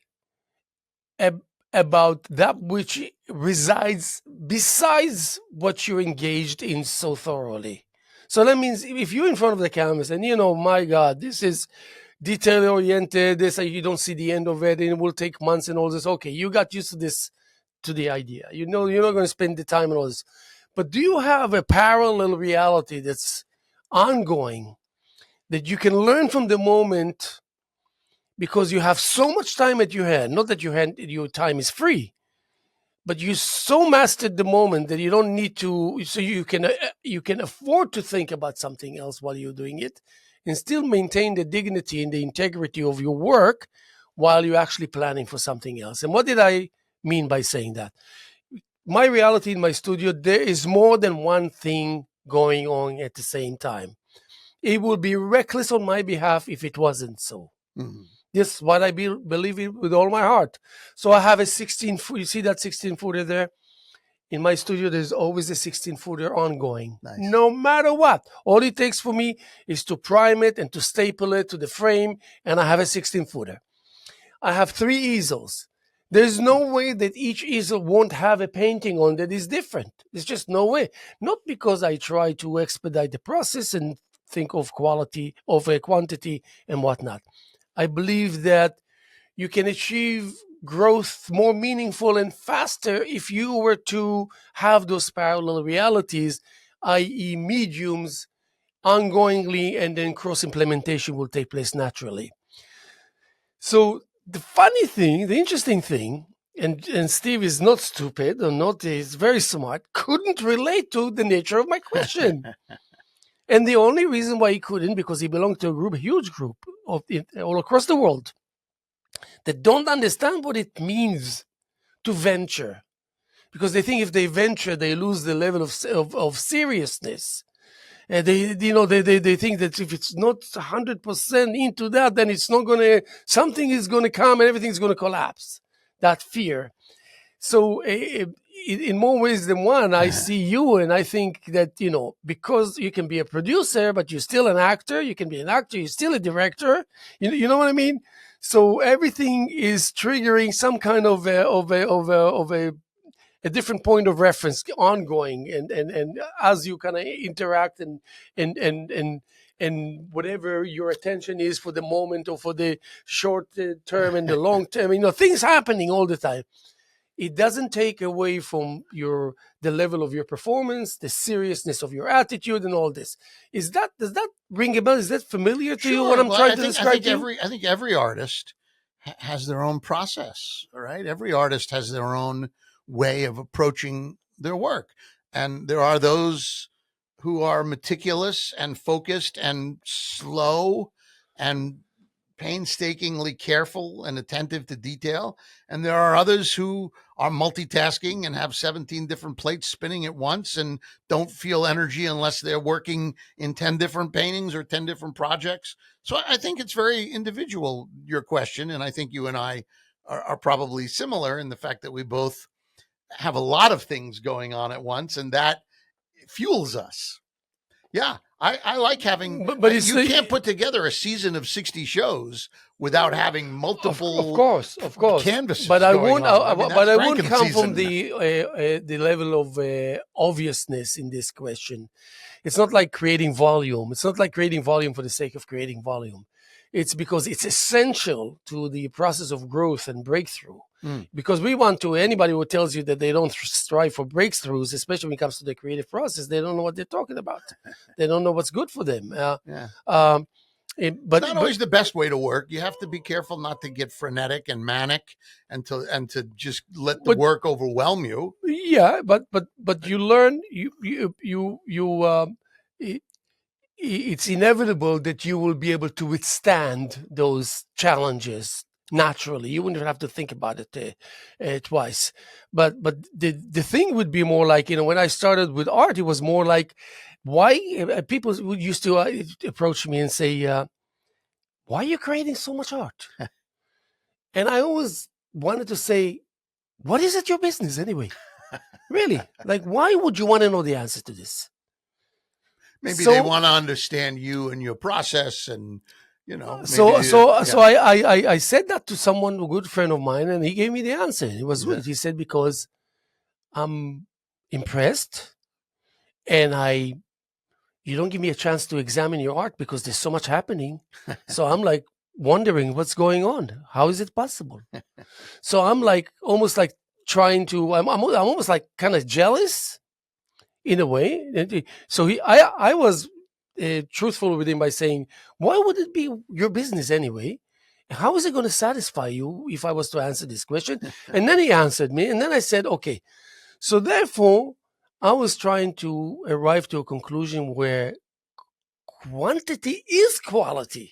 about that which resides besides what you're engaged in so thoroughly? So that means if you're in front of the canvas and my God, this is detail oriented, this you don't see the end of it, and it will take months and all this. Okay, you got used to this, to the idea. You're not going to spend the time and all this. But do you have a parallel reality that's ongoing that you can learn from the moment, because you have so much time at your hand? Not that your time is free, but you so mastered the moment that you don't need to, so you can afford to think about something else while you're doing it, and still maintain the dignity and the integrity of your work while you're actually planning for something else. And what did I mean by saying that? My reality in my studio, there is more than one thing going on at the same time. It would be reckless on my behalf if it wasn't so. Mhm. This is what I believe in with all my heart. So I have a 16 foot. You see that 16 footer there? In my studio, there's always a 16 footer ongoing, Nice. no matter what. All it takes for me is to prime it and to staple it to the frame, and I have a 16 footer. I have 3 easels. There's no way that each easel won't have a painting on that is different. There's just no way. Not because I try to expedite the process and think of quality, of a quantity and whatnot. I believe that you can achieve growth more meaningful and faster if you were to have those parallel realities, i.e., mediums, ongoingly, and then cross implementation will take place naturally. So the funny thing, the interesting thing, and Steve is not stupid or not, he's very smart, couldn't relate to the nature of my question. And the only reason why he couldn't, because he belonged to a group, a huge group of all across the world, that don't understand what it means to venture, because they think if they venture, they lose the level of seriousness. They think that if it's not 100% into that, then it's not gonna, something is gonna come and everything's gonna collapse. That fear. So in more ways than one, I see you and I think that, because you can be a producer, but you're still an actor. You can be an actor, you're still a director. You know what I mean? So everything is triggering some kind of a different point of reference ongoing, and as you kind of interact and and whatever your attention is for the moment or for the short term and the long term, things happening all the time. It doesn't take away from the level of your performance, the seriousness of your attitude, and all this. Does that ring a bell? Is that familiar to you? What Sure. I'm Well, trying to describe to you? I think every artist has their own process, right? Every artist has their own way of approaching their work. And there are those who are meticulous and focused and slow and painstakingly careful and attentive to detail. And there are others who are multitasking and have 17 different plates spinning at once and don't feel energy unless they're working in 10 different paintings or 10 different projects. So I think it's very individual, your question. And I think you and I are probably similar in the fact that we both have a lot of things going on at once, and that fuels us. Yeah, I like having. But it's You can't put together a season of 60 shows without having of multiple course, of course. canvases But I going won't. on. I mean, But that's I won't cranking come from season. the level of obviousness in this question. It's not like creating volume. It's not like creating volume for the sake of creating volume. It's because it's essential to the process of growth and breakthrough. Mm. Because we want to, anybody who tells you that they don't strive for breakthroughs, especially when it comes to the creative process, they don't know what they're talking about. They don't know what's good for them. Yeah. But It's not always the best way to work. You have to be careful not to get frenetic and manic and to just let the work overwhelm you. Yeah, but you learn, it's inevitable that you will be able to withstand those challenges naturally. You wouldn't have to think about it twice. But the thing would be more like, when I started with art, it was more like, why people would used to approach me and say, why are you creating so much art? And I always wanted to say, what is it your business anyway? Really? Like, why would you want to know the answer to this? Maybe they want to understand you and your process, and I said that to someone, a good friend of mine, and he gave me the answer. It was good. He said, because I'm impressed, and you don't give me a chance to examine your art because there's so much happening. So I'm like wondering what's going on. How is it possible? So I'm like almost like trying to. I'm almost like kind of jealous in a way. So I was truthful with him by saying, why would it be your business anyway? How is it going to satisfy you if I was to answer this question? And then he answered me, and then I said, okay. So therefore, I was trying to arrive to a conclusion where quantity is quality.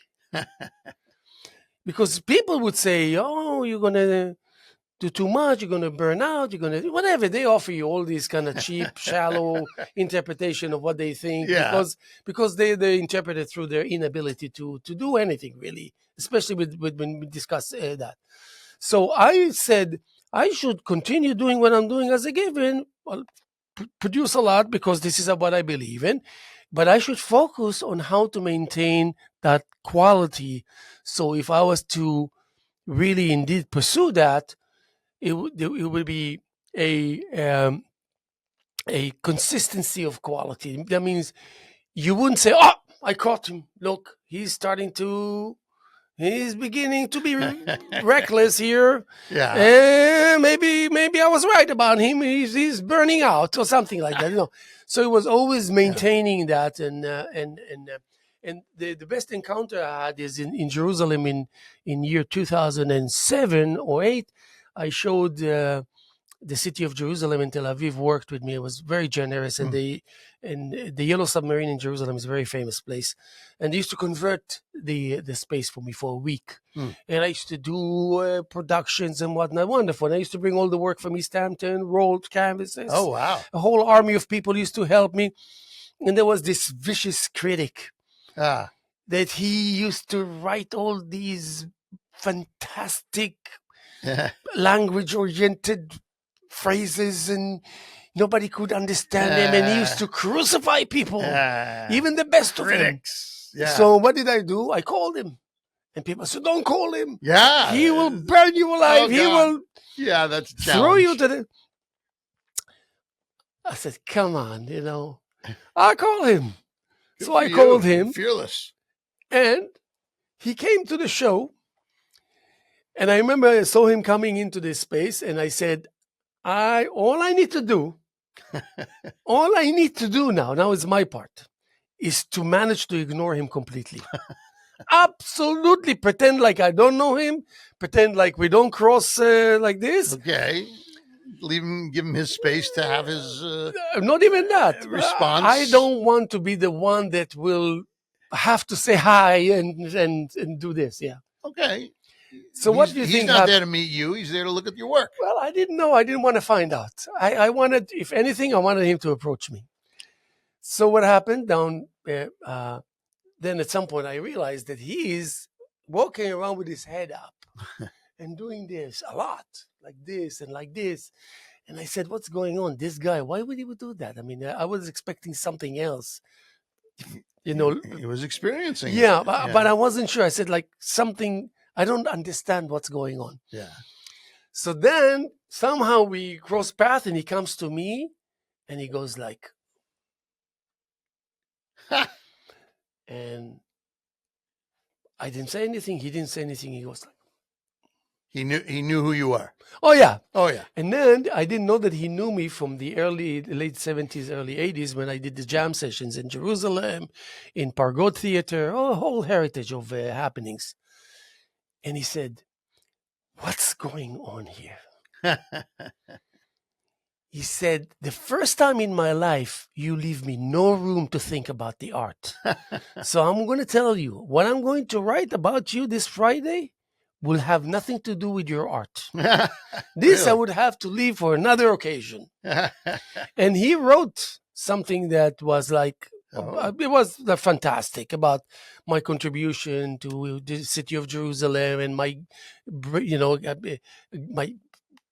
Because people would say, oh, you're going to do too much, you're going to burn out, you're going to whatever. They offer you all these kind of cheap, shallow interpretation of what they think Yeah. because they interpret it through their inability to do anything really, especially with when we discuss that. So I said I should continue doing what I'm doing as a given, well, produce a lot because this is what I believe in, but I should focus on how to maintain that quality. So if I was to really indeed pursue that, it would be a consistency of quality. That means you wouldn't say, "Oh, I caught him. Look, he's beginning to be reckless here. Yeah. Maybe I was right about him. He's burning out or something like that." So it was always maintaining that, and the best encounter I had is in Jerusalem in year 2007 or 8. I showed the city of Jerusalem and Tel Aviv worked with me. It was very generous, and the Yellow Submarine in Jerusalem is a very famous place, and they used to convert the space for me for a week, and I used to do productions and whatnot. Wonderful. And I used to bring all the work from East Hampton, rolled canvases. Oh wow! A whole army of people used to help me, and there was this vicious critic that he used to write all these fantastic language-oriented phrases, and nobody could understand him, and he used to crucify people, even the best critics. Of them. So what did I do? I called him, and people said, "Don't call him. Yeah, he will burn you alive. Oh, he will that's a throw you to the." I said, "Come on, I call him." Good so I called him, fearless, and he came to the show. And I remember I saw him coming into this space, and I said, all I need to do now is my part, is to manage to ignore him completely. Absolutely. Pretend like I don't know him. Pretend like we don't cross like this. Okay. Give him his space to have his not even that response. I don't want to be the one that will have to say hi and do this. Yeah. Okay. So what do you think? He's not there to meet you. He's there to look at your work. Well, I didn't know. I didn't want to find out. I wanted, if anything, I wanted him to approach me. So what happened down there, then at some point I realized that he is walking around with his head up and doing this a lot, like this and like this. And I said, "What's going on? This guy, why would he do that?" I mean, I was expecting something else. He was experiencing it. Yeah, but I wasn't sure. I said, like, something, I don't understand what's going on. Yeah. So then somehow we cross paths, and he comes to me and he goes like, and I didn't say anything. He didn't say anything. He goes like, he knew who you are. Oh yeah. And then I didn't know that he knew me from the late 70s, early 80s, when I did the jam sessions in Jerusalem, in Pargot Theater, a whole heritage of happenings. And he said, "What's going on here?" He said, "The first time in my life, you leave me no room to think about the art. So I'm going to tell you, what I'm going to write about you this Friday will have nothing to do with your art. This really? I would have to leave for another occasion." And he wrote something that was like, it was fantastic, about my contribution to the city of Jerusalem, and my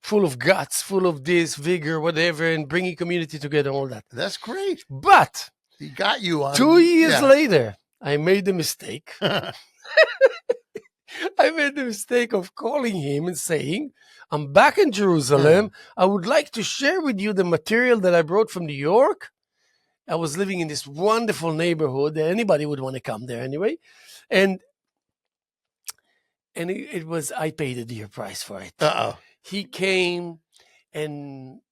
full of guts, full of this vigor, whatever, and bringing community together, all that. That's great. But he got you on 2 years later, I made the mistake. I made the mistake of calling him and saying, "I'm back in Jerusalem. I would like to share with you the material that I brought from New York." I was living in this wonderful neighborhood that anybody would want to come there anyway. And it was, I paid a dear price for it. Uh-oh. He came, and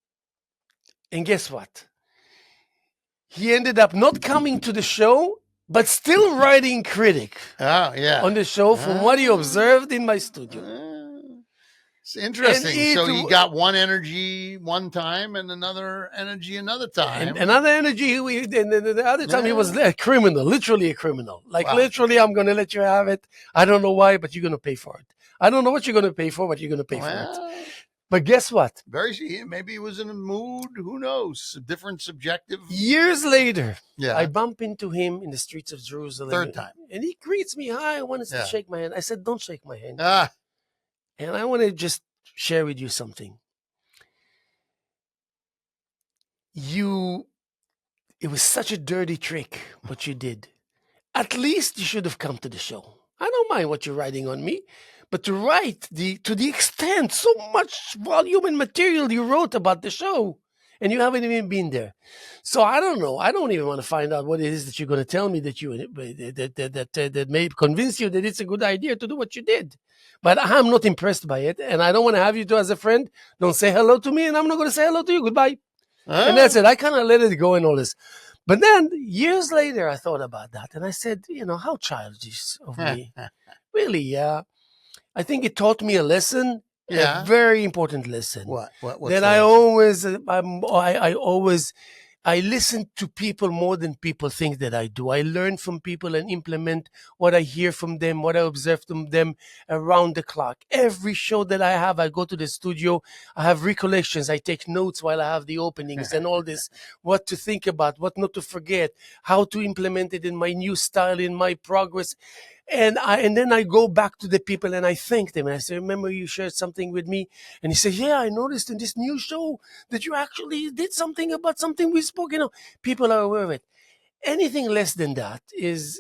guess what? He ended up not coming to the show, but still writing critic on the show from what he observed in my studio. It's interesting. So you got one energy one time and another energy another time. And another energy, and the other time he was a criminal, literally a criminal. Like, literally, "I'm going to let you have it. I don't know why, but you're going to pay for it. I don't know what you're going to pay for, but you're going to pay for it." But guess what? Maybe he was in a mood. Who knows? Different subjective. Years later, Yeah. I bump into him in the streets of Jerusalem. Third time. And he greets me. Hi, I wanted to Yeah. shake my hand. I said, don't shake my hand. Ah, And I want to just share with you something. It was such a dirty trick what you did. At least you should have come to the show. I don't mind what you're writing on me, but to write to the extent, so much volume and material you wrote about the show, and you haven't even been there. So I don't know. I don't even want to find out what it is that you're going to tell me that may convince you that it's a good idea to do what you did. But I'm not impressed by it, and I don't want to have you two as a friend. Don't say hello to me, and I'm not going to say hello to you. Goodbye. And that's it. I kind of let it go and all this. But then years later, I thought about that, and I said, how childish of me. Really, I think it taught me a lesson, a very important lesson. What? That I listen to people more than people think that I do. I learn from people and implement what I hear from them, what I observe from them around the clock. Every show that I have, I go to the studio, I have recollections, I take notes while I have the openings and all this, what to think about, what not to forget, how to implement it in my new style, in my progress. And then I go back to the people and I thank them. And I say, remember you shared something with me? And he says, yeah, I noticed in this new show that you actually did something about something we spoke. People are aware of it. Anything less than that it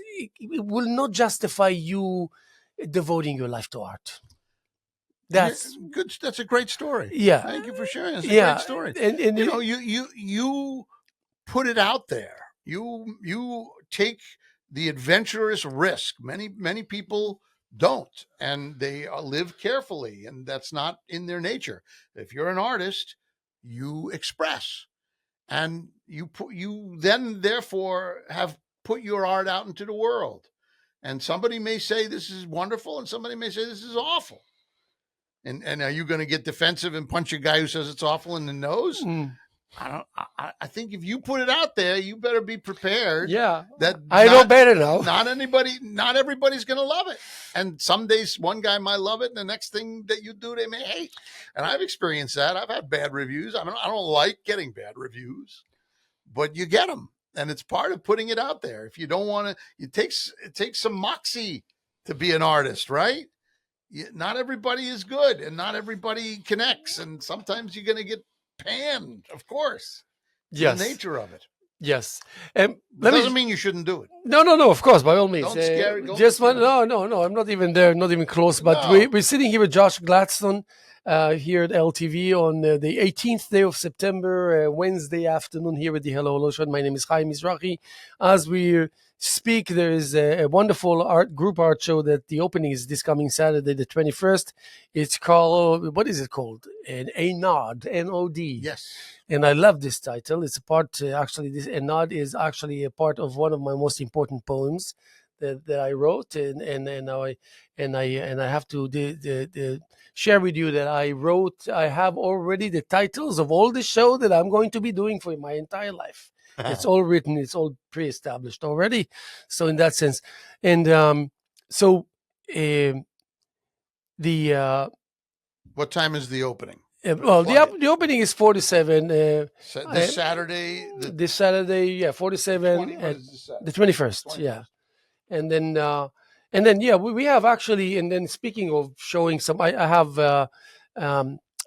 will not justify you devoting your life to art. That's good. That's a great story. Yeah. Thank you for sharing. It's a great story. And you put it out there. You take the adventurous risk. Many people don't, and they live carefully, and that's not in their nature. If you're an artist, you express, and you then therefore have put your art out into the world. And somebody may say this is wonderful, and somebody may say this is awful. And are you going to get defensive and punch a guy who says it's awful in the nose? I think if you put it out there, you better be prepared. Yeah, that I know better now. Not everybody's going to love it. And some days one guy might love it, and the next thing that you do, they may hate. And I've experienced that. I've had bad reviews. I don't like getting bad reviews, but you get them, and it's part of putting it out there. If you don't want to, it takes some moxie to be an artist, right? Not everybody is good, and not everybody connects, and sometimes you're going to get panned, of course. Yes. The nature of it. Yes. Doesn't mean you shouldn't do it. No, of course, by all means. Don't scare it. No, I'm not even there, not even close. But we're sitting here with Josh Gladstone here at LTV on the 18th day of September, Wednesday afternoon here at the Hello Show. My name is Haim Mizrahi. As we speak, there is a wonderful group art show that the opening is this coming Saturday, the 21st. It's called, what is it called? A Nod, N-O-D. Yes. And I love this title. It's a part, A Nod is actually a part of one of my most important poems that I wrote, and I have to share with you that I have already the titles of all the show that I'm going to be doing for my entire life. It's all written, it's all pre-established already. So in that sense, and what time is the opening? The opening is 4 to 7. This Saturday? This Saturday, 4 to 7. The 21st, yeah. And then, we have actually, and then speaking of showing some, I have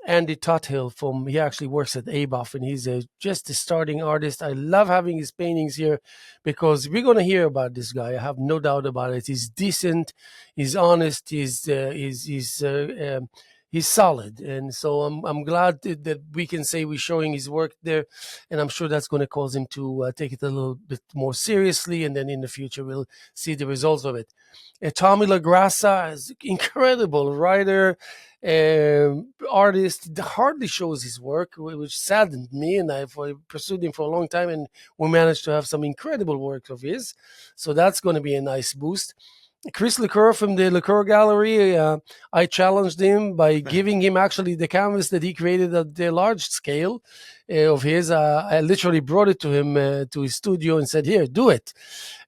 Andy Tuthill he actually works at ABOF, and he's just a starting artist. I love having his paintings here because we're going to hear about this guy. I have no doubt about it. He's decent, he's honest, he's solid, and so I'm glad that we can say we're showing his work there, and I'm sure that's going to cause him to take it a little bit more seriously, and then in the future we'll see the results of it. Tommy LaGrassa is incredible writer, artist, hardly shows his work, which saddened me, and I pursued him for a long time, and we managed to have some incredible work of his, so that's going to be a nice boost. Chris Liqueur from the Liqueur Gallery, I challenged him by giving him actually the canvas that he created at the large scale of his. I literally brought it to him to his studio and said, here, do it.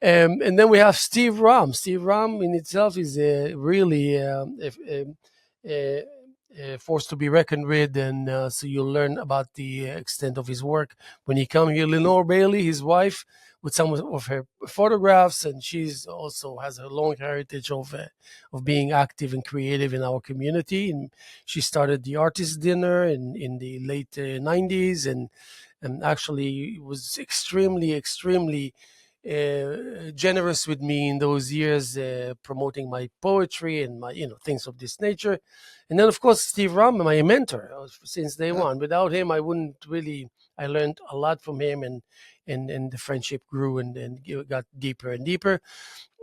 And then we have Steve Rahm. Steve Rahm in itself is really force to be reckoned with, and so you'll learn about the extent of his work when he come here. Lenore Bailey, his wife, with some of her photographs, and she's also has a long heritage of being active and creative in our community. And she started the artist dinner in the late 90s, and actually was extremely generous with me in those years, promoting my poetry and my things of this nature. And then of course Steve Ram, my mentor since day one. Without him, I wouldn't really. I learned a lot from him, and the friendship grew and got deeper and deeper.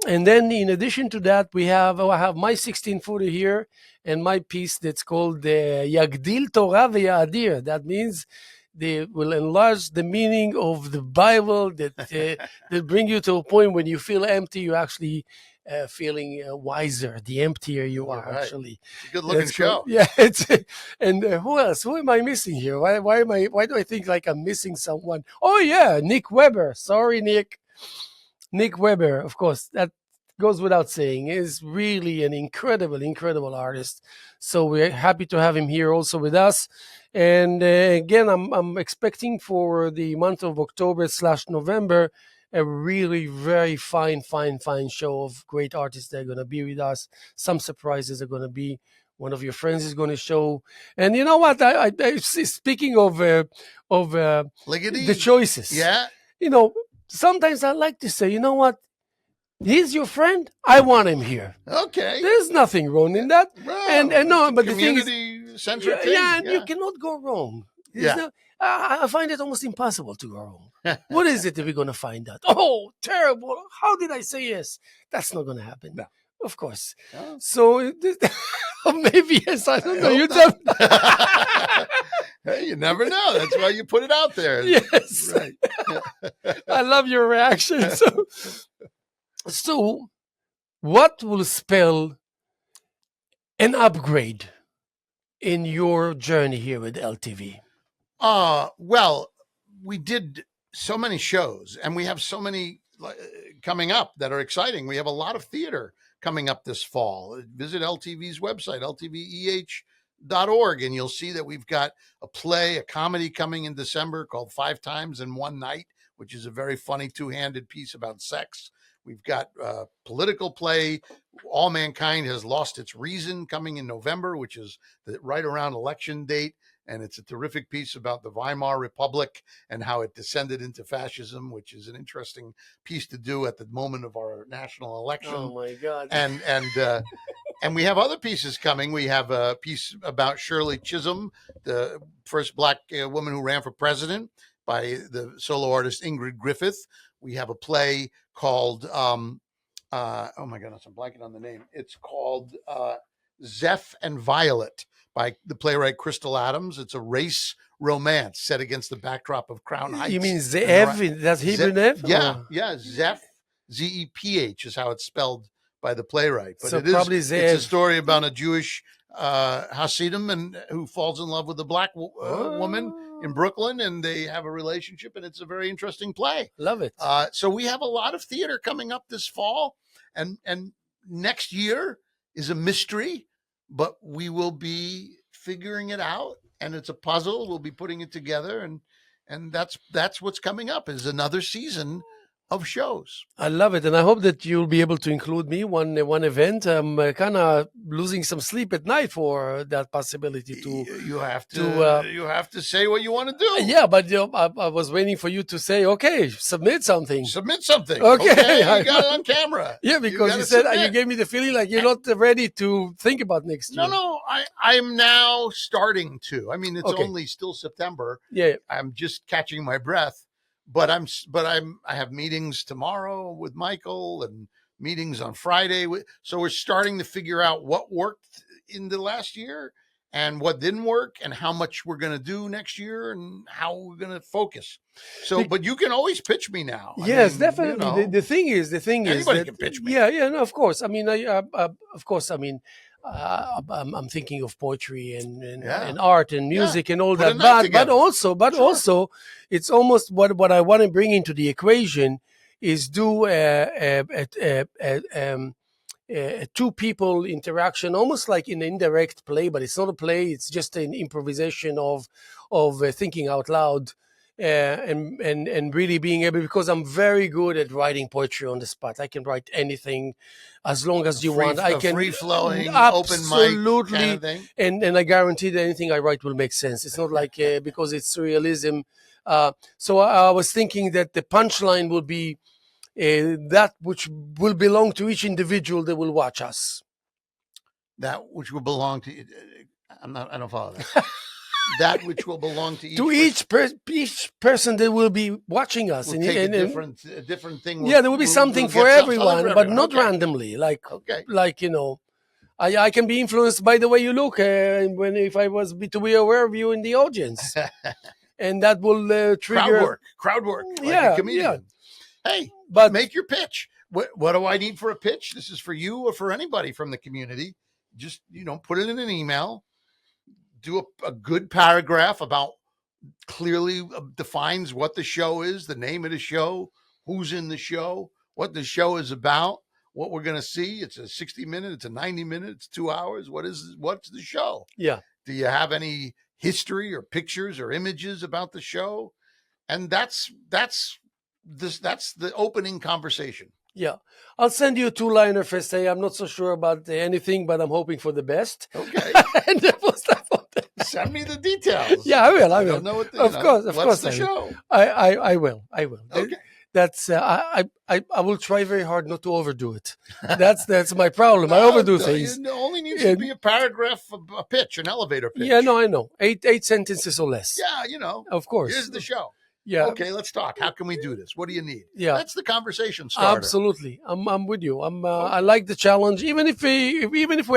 And then in addition to that, I have my 16-footer here and my piece that's called Yagdil Torah Ve'Yadir. That means they will enlarge the meaning of the Bible, that bring you to a point when you feel empty, you actually feeling wiser. The emptier you are, Right. actually. It's a good looking show. Yeah, and who else? Who am I missing here? Why do I think like I'm missing someone? Oh yeah, Nick Weber. Sorry, Nick. Nick Weber, of course, that goes without saying, is really an incredible artist. So we're happy to have him here also with us. And again, I'm expecting for the month of October/November a really very fine show of great artists that are going to be with us. Some surprises are going to be. One of your friends is going to show. And you know what? Speaking of the choices, Yeah. Sometimes I like to say, you know what? He's your friend. I want him here. Okay. There's nothing wrong in that. Well, and no, but the thing is, community-centric thing. yeah, and you cannot go wrong. I find it almost impossible to go wrong. What is it that we're going to find out? Oh, terrible. How did I say yes? That's not going to happen. No. Of course. Oh. So maybe yes, I don't know. You tell me. Hey, you never know. That's why you put it out there. Yes. Right. I love your reaction. So what will spell an upgrade in your journey here with LTV? Well, we did so many shows, and we have so many coming up that are exciting. We have a lot of theater coming up this fall. Visit LTV's website, ltveh.org, and you'll see that we've got a comedy coming in December called 5 Times in One Night, which is a very funny two-handed piece about sex. We've got a political play, All Mankind Has Lost Its Reason, coming in November, which is right around election date. And it's a terrific piece about the Weimar Republic and how it descended into fascism, which is an interesting piece to do at the moment of our national election. Oh my God! And we have other pieces coming. We have a piece about Shirley Chisholm, the first Black woman who ran for president, by the solo artist Ingrid Griffith. We have a play called oh my goodness, I'm blanking on the name. It's called Zeph and Violet, by the playwright Crystal Adams. It's a race romance set against the backdrop of Crown Heights. You mean Zev? That's Hebrew name? Yeah. Zeph, Zeph is how it's spelled by the playwright. But so probably it's a story about a Jewish Hasidim and who falls in love with a black woman in Brooklyn, and they have a relationship, and it's a very interesting play. Love it. So we have a lot of theater coming up this fall, and next year is a mystery, but we will be figuring it out, and it's a puzzle. We'll be putting it together, and that's what's coming up, is another season of shows. I love it, and I hope that you'll be able to include me one event. I'm kind of losing some sleep at night for that possibility. You have to say what you want to do. Yeah, but I was waiting for you to say, okay, submit something. Okay, you got it on camera. Yeah, because you said you gave me the feeling like you're not ready to think about next year. No, I'm now starting to. I mean, it's only still September. Yeah, I'm just catching my breath. But I have meetings tomorrow with Michael and meetings on Friday. So we're starting to figure out what worked in the last year and what didn't work, and how much we're going to do next year, and how we're going to focus. So, but you can always pitch me now. Yes, definitely. The thing is, anybody can pitch me. Yeah, no, of course. I mean, of course, I mean, I'm thinking of poetry and art and music and all that, but also it's almost what I want to bring into the equation is do two people interaction, almost like in an indirect play, but it's not a play. It's just an improvisation of thinking out loud, and really being able, because I'm very good at writing poetry on the spot. I can write anything as long as you want. I can free flowing, open mic kind absolutely, of thing. and I guarantee that anything I write will make sense. It's not like because it's surrealism. So I was thinking that the punchline will be that which will belong to each individual that will watch us. That which will belong to. I don't follow that. That which will belong to each each person that will be watching us. Will take a different thing. Yeah, there will be something for everyone, but not randomly. Like I can be influenced by the way you look if I was to be aware of you in the audience, and that will trigger crowd work. Like a comedian. Hey, but make your pitch. What do I need for a pitch? This is for you or for anybody from the community. Just, put it in an email. Do a good paragraph about clearly defines what the show is, the name of the show, who's in the show, what the show is about, what we're going to see. It's a 60-minute, it's a 90-minute, it's 2 hours. What's the show? Yeah. Do you have any history or pictures or images about the show? And that's the opening conversation. Yeah. I'll send you a 2-liner for say I'm not so sure about anything, but I'm hoping for the best. Okay. And then we'll start from there. Send me the details. Yeah, I will. I don't know what of course. What's the show? I will. Okay. That's I will try very hard not to overdo it. That's my problem. I overdo things. It only needs to be a paragraph, a pitch, an elevator pitch. Yeah, no, I know. 8 sentences or less. Yeah, Of course. Here's the show. Yeah. Okay, let's talk. How can we do this? What do you need? Yeah. That's the conversation starter. Absolutely. I'm with you. I like the challenge. Even if we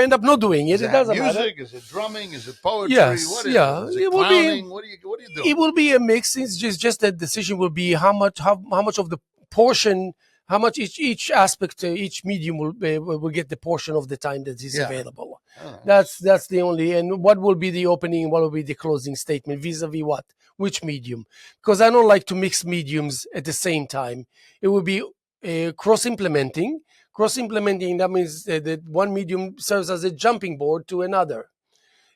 end up not doing it, it doesn't matter. Music? Is it drumming? Is it poetry? Yes. What is it? Is it clowning? What do you do? It will be a mix. It's just that decision will be how much of the portion, how much each aspect, each medium will get the portion of the time that is available. Oh. That's the only. And what will be the opening? What will be the closing statement vis-a-vis what? Which medium? Because I don't like to mix mediums at the same time. It will be cross-implementing. Cross-implementing, that means that one medium serves as a jumping board to another.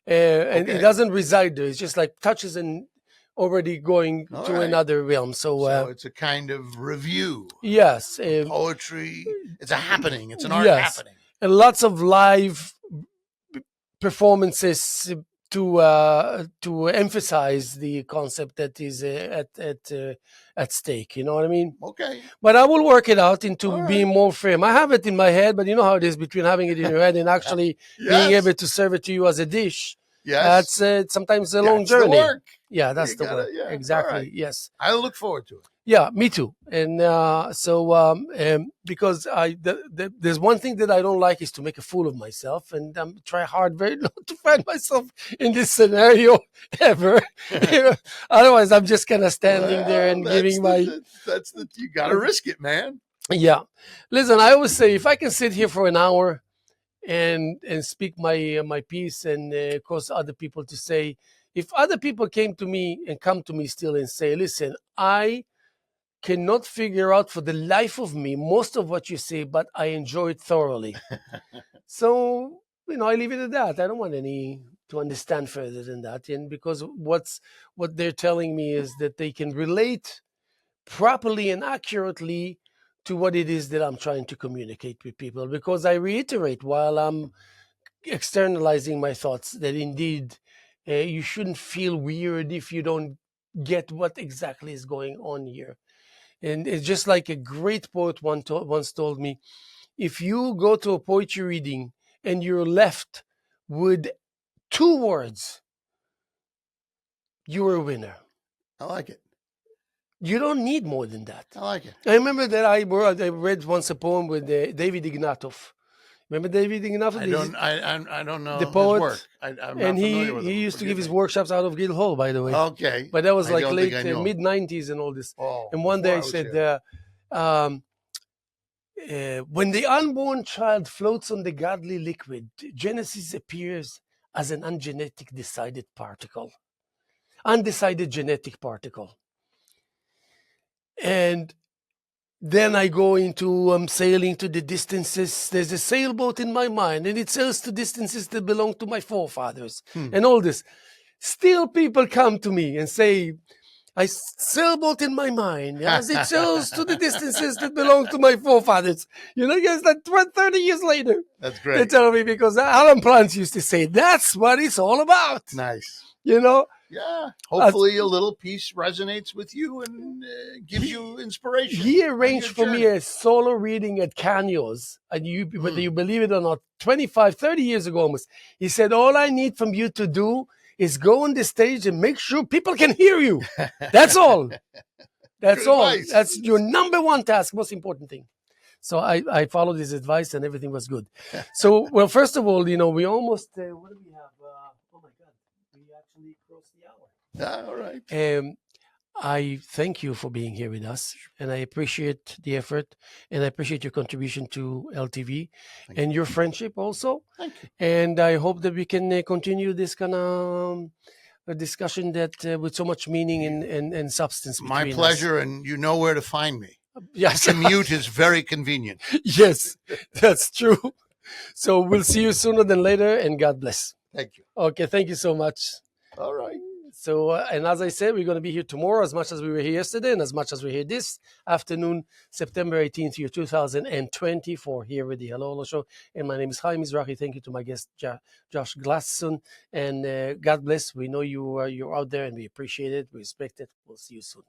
And it doesn't reside there. It's just like touches and already going to another realm. So it's a kind of review. Yes. Poetry. It's a happening. It's an art happening. And lots of live performances to emphasize the concept that is at stake. You know what I mean? Okay. But I will work it out into being more firm. I have it in my head, but you know how it is between having it in your head and actually being able to serve it to you as a dish. Yes. That's sometimes a long journey. The work. Yeah, that's the work. Yeah, exactly. Right. Yes. I look forward to it. Yeah, me too. And because there's one thing that I don't like is to make a fool of myself, and I'm try hard very not to find myself in this scenario ever. Otherwise, I'm just kind of standing there and giving you got to risk it, man. Yeah. Listen, I always say if I can sit here for an hour and speak my piece and cause other people to say, if other people come to me still and say, listen, I cannot figure out for the life of me most of what you say, but I enjoy it thoroughly. So, I leave it at that. I don't want any to understand further than that. And because what they're telling me is that they can relate properly and accurately to what it is that I'm trying to communicate with people. Because I reiterate while I'm externalizing my thoughts that indeed you shouldn't feel weird if you don't get what exactly is going on here. And it's just like a great poet once told me, if you go to a poetry reading and you're left with 2 words, you're a winner. I like it. You don't need more than that. I like it. I remember that I read once a poem with David Ignatov. Remember David Ignatov? I don't know the poet. His work. I'm not familiar with him. He used to give his workshops out of Guildhall, by the way. Okay. But that was like late mid-90s and all this. And one day I said, when the unborn child floats on the godly liquid, Genesis appears as an undecided genetic particle. And Then I go into sailing to the distances. There's a sailboat in my mind, and it sails to distances that belong to my forefathers, and all this. Still, people come to me and say, I sailboat in my mind as it sails to the distances that belong to my forefathers. You know, yes, that 30 years later. That's They great. tell me, because Alan Plants used to say, that's what it's all about. Nice. You know? Yeah. Hopefully a little piece resonates with you and gives you inspiration. He on arranged your for me journey. a solo reading at Canyo's, and whether you believe it or not, 25, 30 years ago almost. He said, all I need from you to do is go on the stage and make sure people can hear you. That's all. That's Good all. advice. That's your number one task, most important thing. So I followed his advice, and everything was good. So, well, first of all, we almost, what do we have? Oh my God, we actually crossed the hour. All right. I thank you for being here with us, and I appreciate the effort, and I appreciate your contribution to LTV and your friendship also. Thank you. And I hope that we can continue this kind of a discussion that with so much meaning and substance My between pleasure, and you know where to find me. us. Yes. Commute is very convenient. Yes, that's true. So we'll see you sooner than later, and God bless. Thank you. Okay, thank you so much. All right. So, and as I said, we're going to be here tomorrow as much as we were here yesterday and as much as we're here this afternoon, September 18th, year 2020, for here with the Hello Show. And my name is Haim Mizrahi. Thank you to my guest, Josh Gladstone. And God bless. We know you're out there, and we appreciate it. We respect it. We'll see you soon.